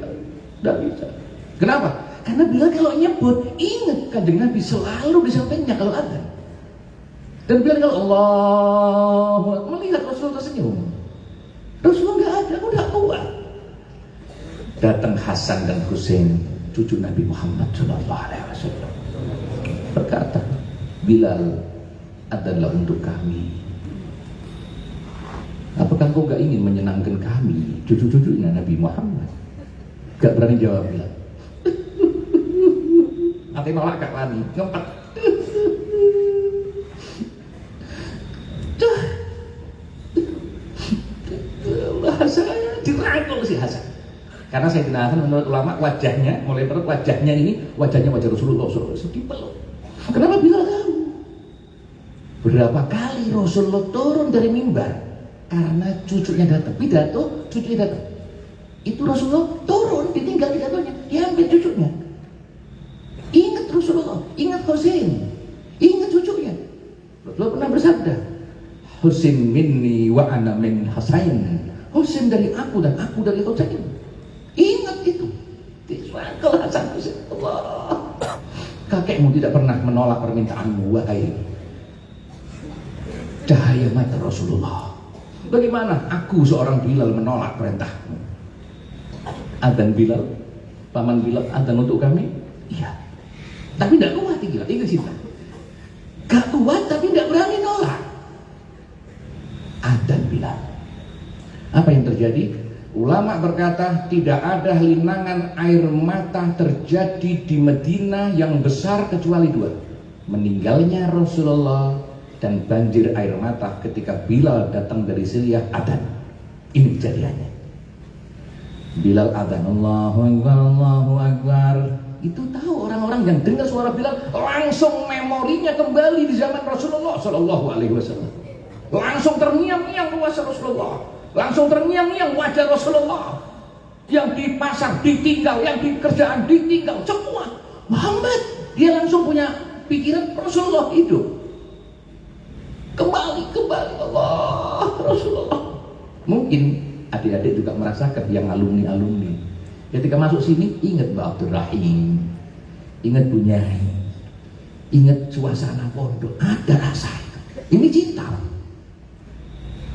bisa. Kenapa? Karena Bilal kalau nyebut, ingat kanjeng Nabi selalu di sampingnya kalau adzan. Dan Bilal kalau Allah melihat Rasulullah tersenyum. Rasulullah nggak ada, aku tidak kuat. Datang Hasan dan Husain, cucu Nabi Muhammad SAW, berkata, Bilal adalah untuk kami. Apakah kau gak ingin menyenangkan kami, cucu-cucunya Nabi Muhammad? Gak berani jawab Bilal. Ate nolak gak lani, ngempet. Bahasanya dirangkul si Hasan. Karena saya Hasan menurut ulama wajahnya, mulai terus wajahnya ini wajahnya wajah Rasulullah SAW, dipeluk. Kenapa Bilal tahu? Berapa kali Rasulullah turun dari mimbar karena cucunya datang, pidato, cucunya datang. Itu Rasulullah turun, ditinggal pidatonya, diambil cucunya. Ingat Rasulullah, ingat Husain, ingat cucunya. Rasulullah pernah bersabda, Husain minni wa ana min Husain. Husain dari aku dan aku dari Husain. Ingat itu. Disangkal Hasan Husain. Allah. Kakekmu tidak pernah menolak permintaanmu, wahai cahaya mata Rasulullah. Bagaimana aku seorang Bilal menolak perintahmu? Adzan Bilal, paman Bilal adzan untuk kami? Iya. Tapi tidak kuat Bilal, ingat cinta. Gak kuat tapi tidak berani nolak. Adzan Bilal. Apa yang terjadi? Ulama berkata tidak ada linangan air mata terjadi di Medina yang besar kecuali dua. Meninggalnya Rasulullah dan banjir air mata ketika Bilal datang dari Syria adzan. Ini kejadiannya. Bilal adzan, Allahu Akbar, Allahu Akbar. Itu tahu orang-orang yang dengar suara Bilal langsung memorinya kembali di zaman Rasulullah Sallallahu Alaihi Wasallam. Langsung terngiang-ngiang wajah Rasulullah. Langsung terngiang-ngiang wajah Rasulullah. Yang di pasar ditinggal, yang di kerjaan ditinggal, semua. Muhammad, dia langsung punya pikiran Rasulullah hidup. Kembali Allah Rasulullah. Mungkin adik-adik juga merasakan yang alumni-alumni. Ketika masuk sini, ingat Mbak Abdurrahim, ingat Bu Nyai, ingat suasana pondok, ada rasa itu. Ini cinta.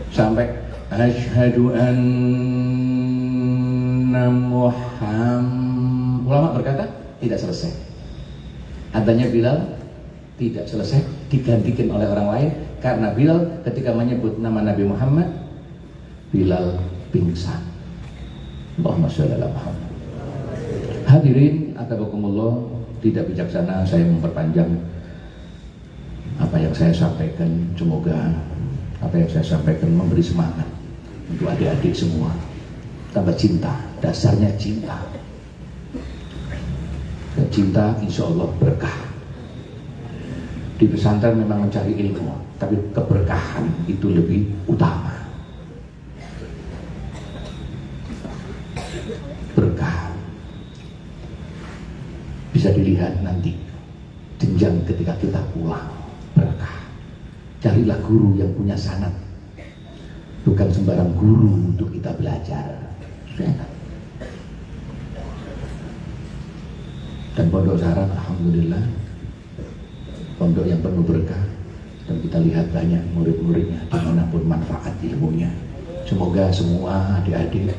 sampai asyhadu anna Muhammad. Ulama berkata tidak selesai. Adanya Bilal tidak selesai, digantikan oleh orang lain karena Bilal ketika menyebut nama Nabi Muhammad, Bilal pingsan. Allahumma sholli ala Muhammad. Hadirin atabakumullah, tidak bijaksana saya memperpanjang apa yang saya sampaikan. Semoga apa yang saya sampaikan memberi semangat untuk adik-adik semua. Tambah cinta, dasarnya cinta. Dan cinta insya Allah berkah. Di pesantren memang mencari ilmu, tapi keberkahan itu lebih utama. Berkah bisa dilihat nanti jenjang ketika kita pulang. Berkah. Carilah guru yang punya sanad, bukan sembarang guru untuk kita belajar. Dan pondok Saran alhamdulillah pondok yang penuh berkah, dan kita lihat banyak murid-muridnya dimanapun manfaat ilmunya. Semoga semua adik-adik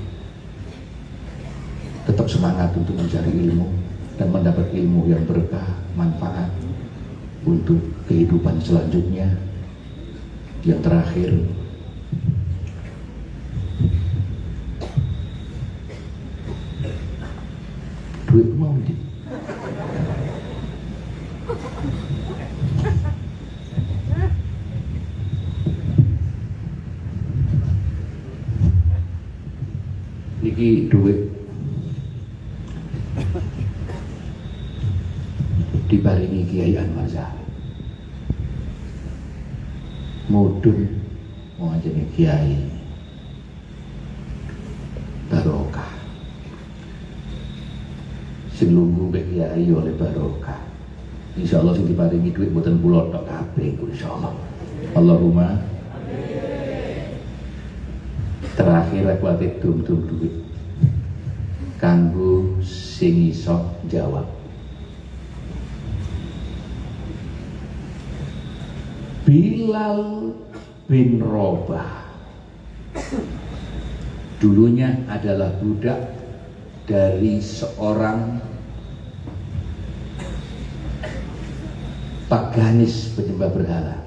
tetap semangat untuk mencari ilmu dan mendapat ilmu yang berkah, manfaat untuk kehidupan selanjutnya. Yang terakhir, duit mau di niki duit diparingi Kiai Anwar Zahid mudun mau ajeni Kiai barokah sing lungguh mbek Kiai oleh barokah. Insyaallah sing diparingi duit mboten kula tok kabeh insyaallah. Allahumma terakhir aku ate dum-dum duit kanggo sing iso jawab. Bilal bin Rabah dulunya adalah budak dari seorang paganis penyembah berhala.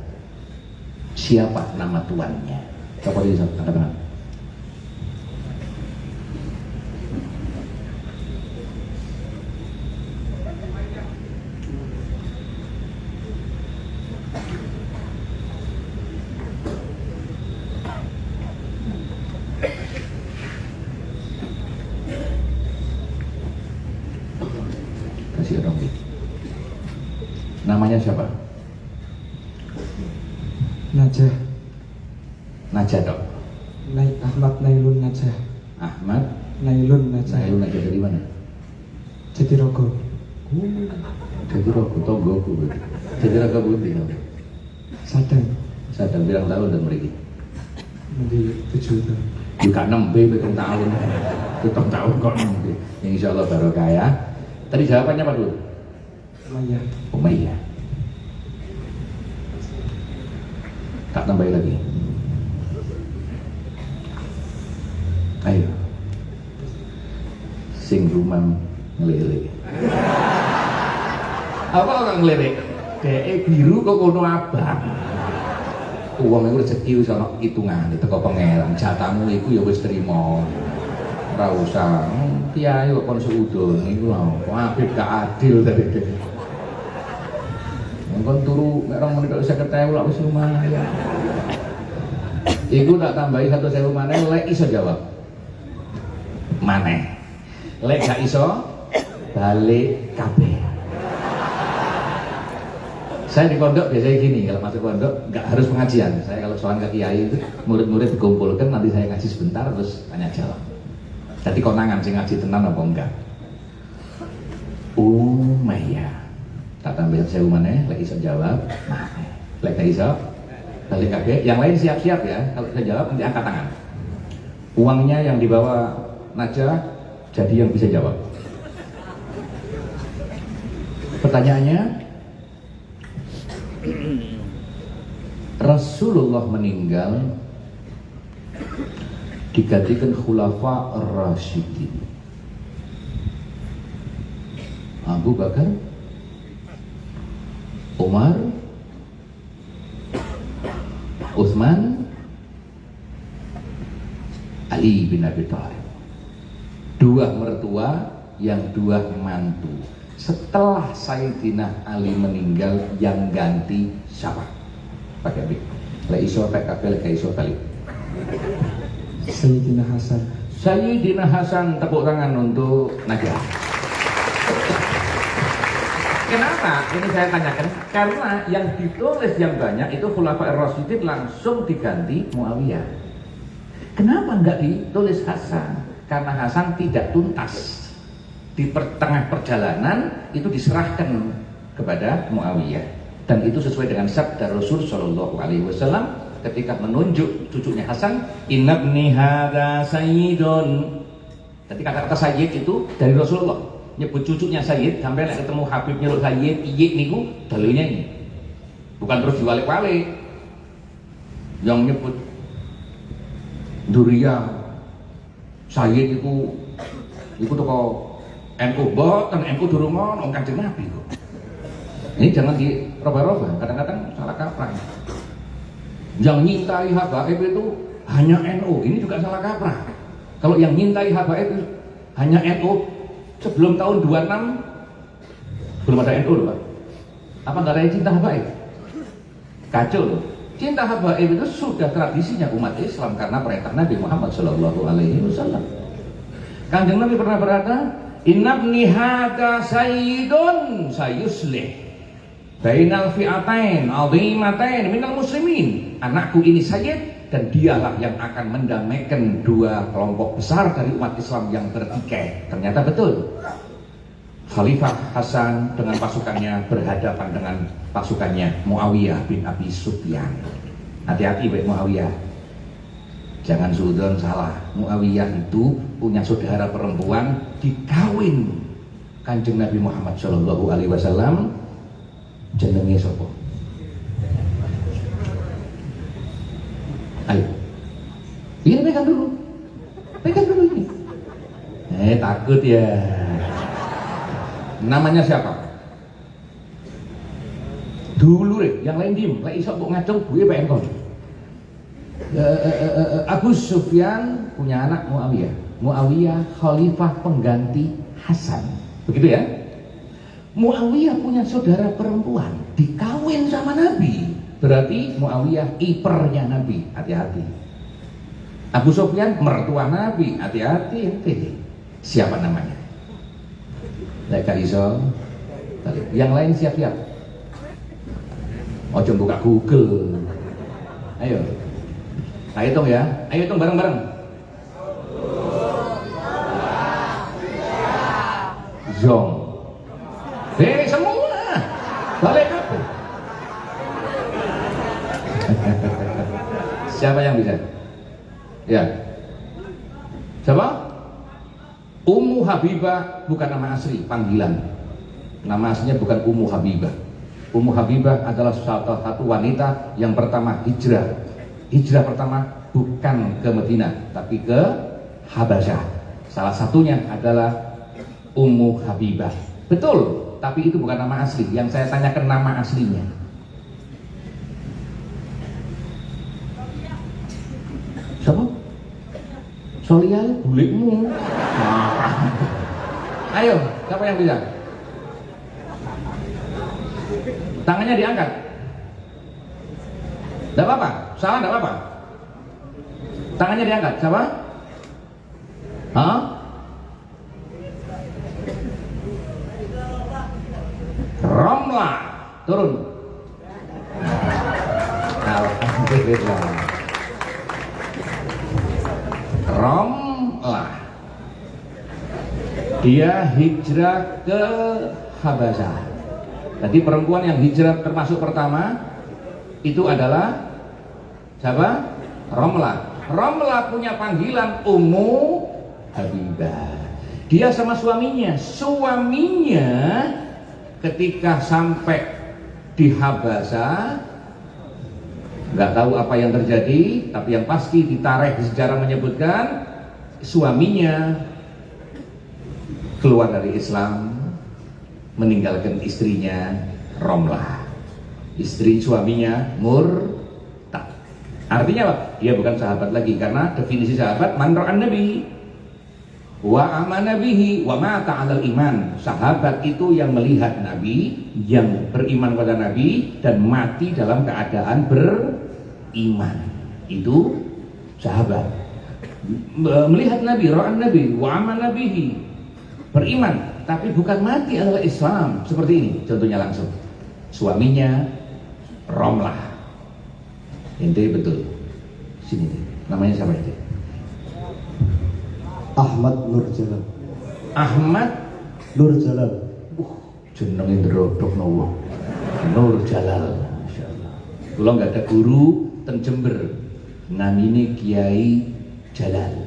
Siapa nama tuannya? Coba di angkat tangan. Kasih dong. Namanya siapa? Najah. Najah dok. Ahmad Nailun Najah. Ahmad Nailun Najah. Nailun Najah dari mana? Jatirogo. Jatirogo tonggoku. Jatirogo putih. Sadang. Sadang bilang tahun dan mereka. Di 7 tahun. Juga 6B betul tahun. Tetap tahun kok 6B. Insya Allah barokah ya. Tadi jawabannya apa dulu? Umayyah. Umayyah. Tak tambahin lagi. Ayo. Sing rumam ngelirik. Apa orang ngelirik? Dek biru kok kono abang. Uang itu rezeki wis ana hitungan teko pangeran. Jatahmu iku ya wis trimo. Ora usah kiai kok kon seudon iku lho. Apik gak adil tadi. Kon turu nek 2 menit kok 50.000 lak wis lumayan. Iku tak tambahi 1.000 maneh lek iso jawab. Maneh. Lek gak iso balik kabeh. Saya di pondok biasanya gini, kalau masuk pondok nggak harus pengajian. Saya kalau soal ke kiai itu murid-murid dikumpulkan, nanti saya ngaji sebentar terus tanya jawab. Jadi konangan sih ngaji tenan apa enggak? Umayyah. Tak tambah saya maneh, lagi iso jawab, maneh. Lek gak iso balik kabeh. Yang lain siap-siap ya. Kalau bisa jawab nanti angkat tangan. Uangnya yang dibawa Najah jadi yang bisa jawab. Pertanyaannya, Rasulullah meninggal digantikan khulafa ar-rasyidin. Abu Bakar, Umar, Utsman, Ali bin Abi Thalib. Dua mertua yang dua mantu. Setelah Sayyidina Ali meninggal, yang ganti siapa? Pakai bik. La iso PKB, la iso balik. Sayyidina Hasan. Sayyidina Hasan, tepuk tangan untuk Najah. Kenapa? Ini saya tanyakan. Karena yang ditulis yang banyak itu Khulafa ar-Rasyidin langsung diganti Muawiyah. Kenapa enggak ditulis Hasan? Karena Hasan tidak tuntas. Di tengah perjalanan itu diserahkan kepada Muawiyah. Dan itu sesuai dengan sabda Rasul Shallallahu Alaihi Wasallam ketika menunjuk cucunya Hasan, Innabni hadza sayyidun. Ketika kata sayyid itu dari Rasulullah, nyebut cucunya sayyid, sampai nak ketemu Habib nyebut sayyid, iya niku dalilnya ini. Bukan terus diwalik-walik. Yang nyebut Duria sayyid itu toko NU boten, NU durungon om Kanjeng Nabi kok. Ini jangan dirubah-rubah, kadang-kadang salah kaprah. Yang nyintai habaib itu hanya NU, ini juga salah kaprah. Kalau yang nyintai habaib itu hanya NU, sebelum tahun 26 belum ada NU loh Pak. Apa nggak ada yang cinta habaib? Kacau loh. Cinta habaib itu sudah tradisinya umat Islam karena perintah Nabi Muhammad Shallallahu Alaihi Wasallam. Kanjeng Nabi pernah berkata, Innabni hadza sayyidun sayuslih bainal fi'atain azimatain minal muslimin. Anakku ini sayyid dan dialah yang akan mendamaikan dua kelompok besar dari umat Islam yang bertikai. Ternyata betul. Khalifah Hasan dengan pasukannya berhadapan dengan pasukannya Muawiyah bin Abi Sufyan. Hati-hati baik Muawiyah. Jangan suudon salah. Muawiyah itu punya saudara perempuan dikawin Kanjeng Nabi Muhammad Shallallahu Alaihi Wasallam. Jenenge sapa? Ayo. Ini pegang dulu. Pegang dulu ini. Takut ya. Namanya siapa? Dulu yang lain diem. Lah iso kok ngacung gue pengen kon. Abu Sufyan punya anak Muawiyah. Muawiyah khalifah pengganti Hasan. Begitu ya? Muawiyah punya saudara perempuan dikawin sama Nabi. Berarti Muawiyah ipernya Nabi. Hati-hati. Abu Sufyan mertua Nabi. Hati-hati. Siapa namanya? Leka iso. Yang lain siap-siap. Ojo buka Google. Ayo. Ayo hitung ya. Ayo hitung bareng-bareng. Zong. Semua. Balik apa? Siapa yang bisa? Ya. Siapa? Ummu Habibah bukan nama asli, panggilan. Nama aslinya bukan Ummu Habibah. Ummu Habibah adalah salah satu wanita yang pertama hijrah. Hijrah pertama bukan ke Madinah, tapi ke Habasyah. Salah satunya adalah Ummu Habibah. Betul, tapi itu bukan nama asli. Yang saya tanyakan nama aslinya. Siapa? Solial bulikmu. Ayo, siapa yang bisa? Tangannya diangkat. Tidak apa-apa, salah tidak apa-apa. Tangannya diangkat, siapa? Hah? Romlah, turun. Alhamdulillah. Romlah. Dia hijrah ke Habasyah. Jadi perempuan yang hijrah termasuk pertama itu adalah siapa? Romlah. Romlah punya panggilan Ummu Habibah. Dia sama suaminya. Suaminya ketika sampai di Habasyah Nggak tahu apa yang terjadi, tapi yang pasti di tarikh di sejarah menyebutkan suaminya keluar dari Islam, meninggalkan istrinya Romlah. Istri suaminya murtad. Artinya apa? Dia bukan sahabat lagi, karena definisi sahabat man ra'an nabi wa amana bihi wa mata 'alal iman. Sahabat itu yang melihat Nabi, yang beriman pada Nabi dan mati dalam keadaan beriman. Itu sahabat. Melihat Nabi, ra'an nabi wa amana bihi, beriman tapi bukan mati adalah Islam. Seperti ini contohnya langsung. Suaminya Romlah. Ente betul. Sini deh. Namanya siapa itu? Ahmad Nur Jalal. Ahmad Nur Jalal. jenenge ndrodok nopo. Nur Jalal. Masyaallah. Kula nggak ada guru ten Jember. Namine Kiai Jalal.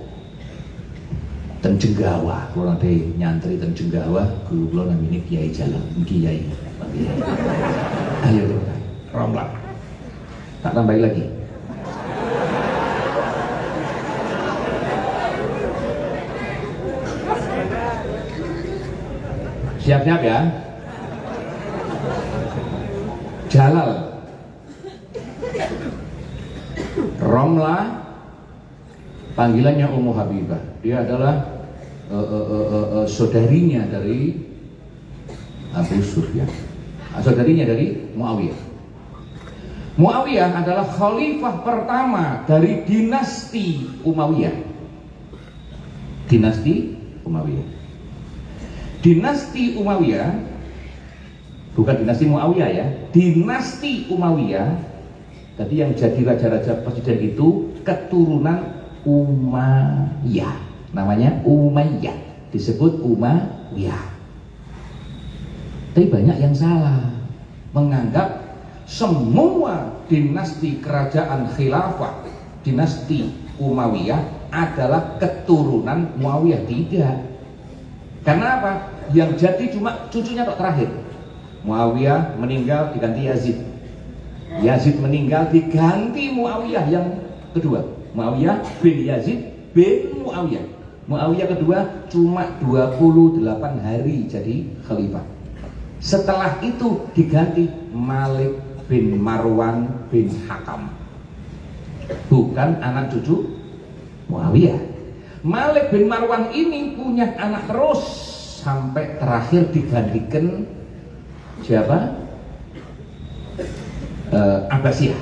Ten Jenggawa, kula nate nyantri ten Jenggawa, guru kula namine Kiai Jalal, Kiai. Ayo, Romlah. Tak tambahin lagi. Siap-siap ya. Jalal. Romlah panggilannya Ummu Habibah. Dia adalah saudarinya dari Abu Sufyan. Saudarinya dari Muawiyah. Muawiyah adalah khalifah pertama dari dinasti Umayyah. Dinasti Umayyah. Dinasti Umayyah, bukan dinasti Muawiyah ya. Dinasti Umayyah. Tadi yang jadi raja-raja presiden itu keturunan Umayyah. Namanya Umayyah. Disebut Umayyah. Tapi banyak yang salah, menganggap semua dinasti kerajaan khilafah, dinasti Umayyah adalah keturunan Muawiyah. Tidak. Karena apa? Yang jadi cuma cucunya tok terakhir. Muawiyah meninggal diganti Yazid. Yazid meninggal diganti Muawiyah yang kedua. Muawiyah bin Yazid bin Muawiyah. Muawiyah kedua cuma 28 hari jadi khalifah. Setelah itu diganti Malik bin Marwan bin Hakam. Bukan anak cucu Muawiyah. Malik bin Marwan ini punya anak terus sampai terakhir digantikan siapa? Abbasiyah.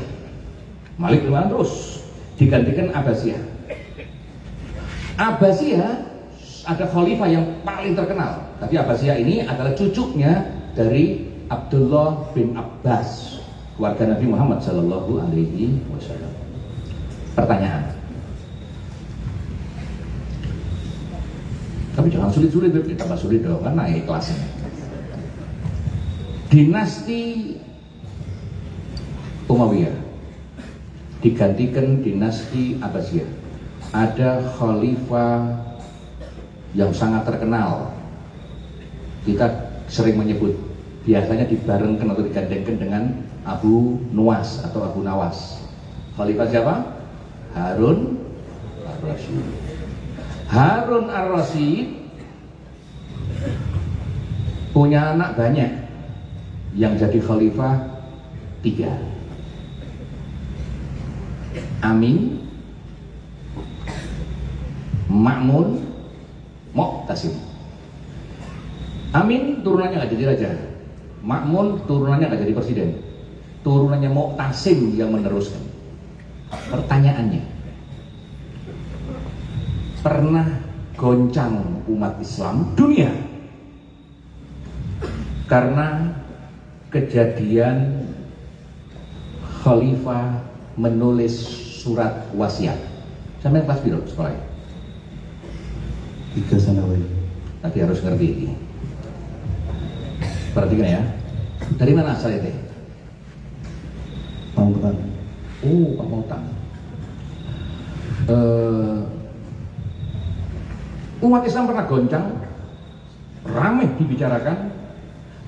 Malik bin Marwan terus digantikan Abbasiyah. Abbasiyah ada khalifah yang paling terkenal. Tapi Abbasiyah ini adalah cucunya dari Abdullah bin Abbas, warga Nabi Muhammad Sallallahu Alaihi Wasallam. Pertanyaan. Tapi jangan sulit-sulit, tambah sulit dong, kan naik kelasnya. Dinasti Umayyah digantikan dinasti Abbasiyah. Ada khalifah yang sangat terkenal. Kita sering menyebut, biasanya dibarengkan atau digandengkan dengan Abu Nuwas atau Abu Nawas. Khalifah siapa? Harun ar-Rasyid. Harun ar-Rasyid punya anak banyak, yang jadi khalifah 3. Amin, Ma'mun, Mu'tasim. Amin turunannya nggak jadi raja, Ma'mun turunannya nggak jadi presiden, turunannya Mu'tasim yang meneruskan. Pertanyaannya, pernah goncang umat Islam dunia karena kejadian khalifah menulis surat wasiat? Sampai kelas biru sekolah 3 sanawiyah. nanti harus ngerti ini. Perhatikan ya. Dari mana asalnya teh? Pangkutan. Oh, Pamutan. Umat Islam pernah goncang, ramai dibicarakan,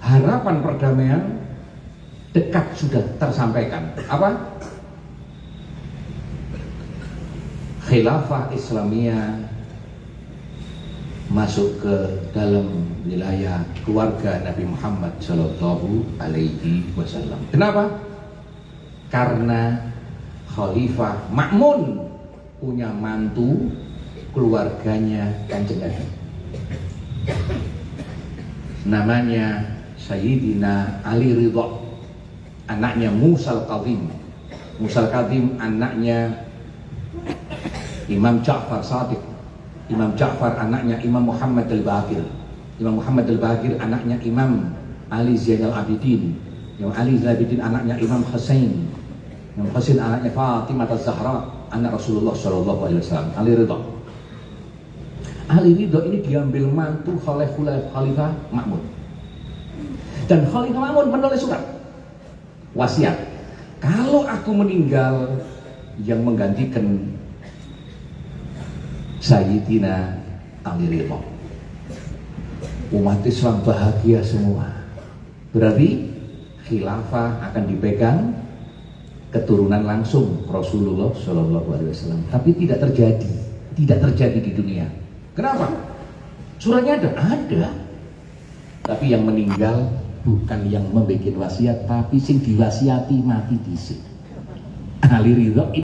harapan perdamaian dekat sudah tersampaikan. Apa? khilafah Islamiyah masuk ke dalam wilayah keluarga Nabi Muhammad Shallallahu Alaihi Wasallam. Kenapa? Karena Khalifah Ma'mun punya mantu keluarganya Kanjeng Nabi, namanya Sayyidina Ali Ridha, anaknya Musal Kadhim. Musal Kadhim anaknya Imam Ja'far Shadiq. Imam Ja'far anaknya Imam Muhammad Al-Baqir. Imam Muhammad Al-Baqir anaknya Imam Ali Zainal Abidin. Imam Ali Zainal Abidin anaknya Imam Husain. Imam Husain anaknya Fatimah Az-Zahra, anak Rasulullah Shallallahu Alaihi Wasallam. Ali Ridha. Ali Ridha ini diambil mantu oleh Khalifah Ma'mun. Dan Khalifah Ma'mun menulis surat wasiat, kalau aku meninggal, yang menggantikan Sayyidina Ali Ridha. Umat Islam bahagia semua. Berarti khilafah akan dipegang keturunan langsung Rasulullah Shallallahu Alaihi Wasallam. Tapi tidak terjadi di dunia. Kenapa? Suratnya ada. Tapi yang meninggal bukan yang membuat wasiat, tapi sing diwasiati mati dhisik. Ali Ridha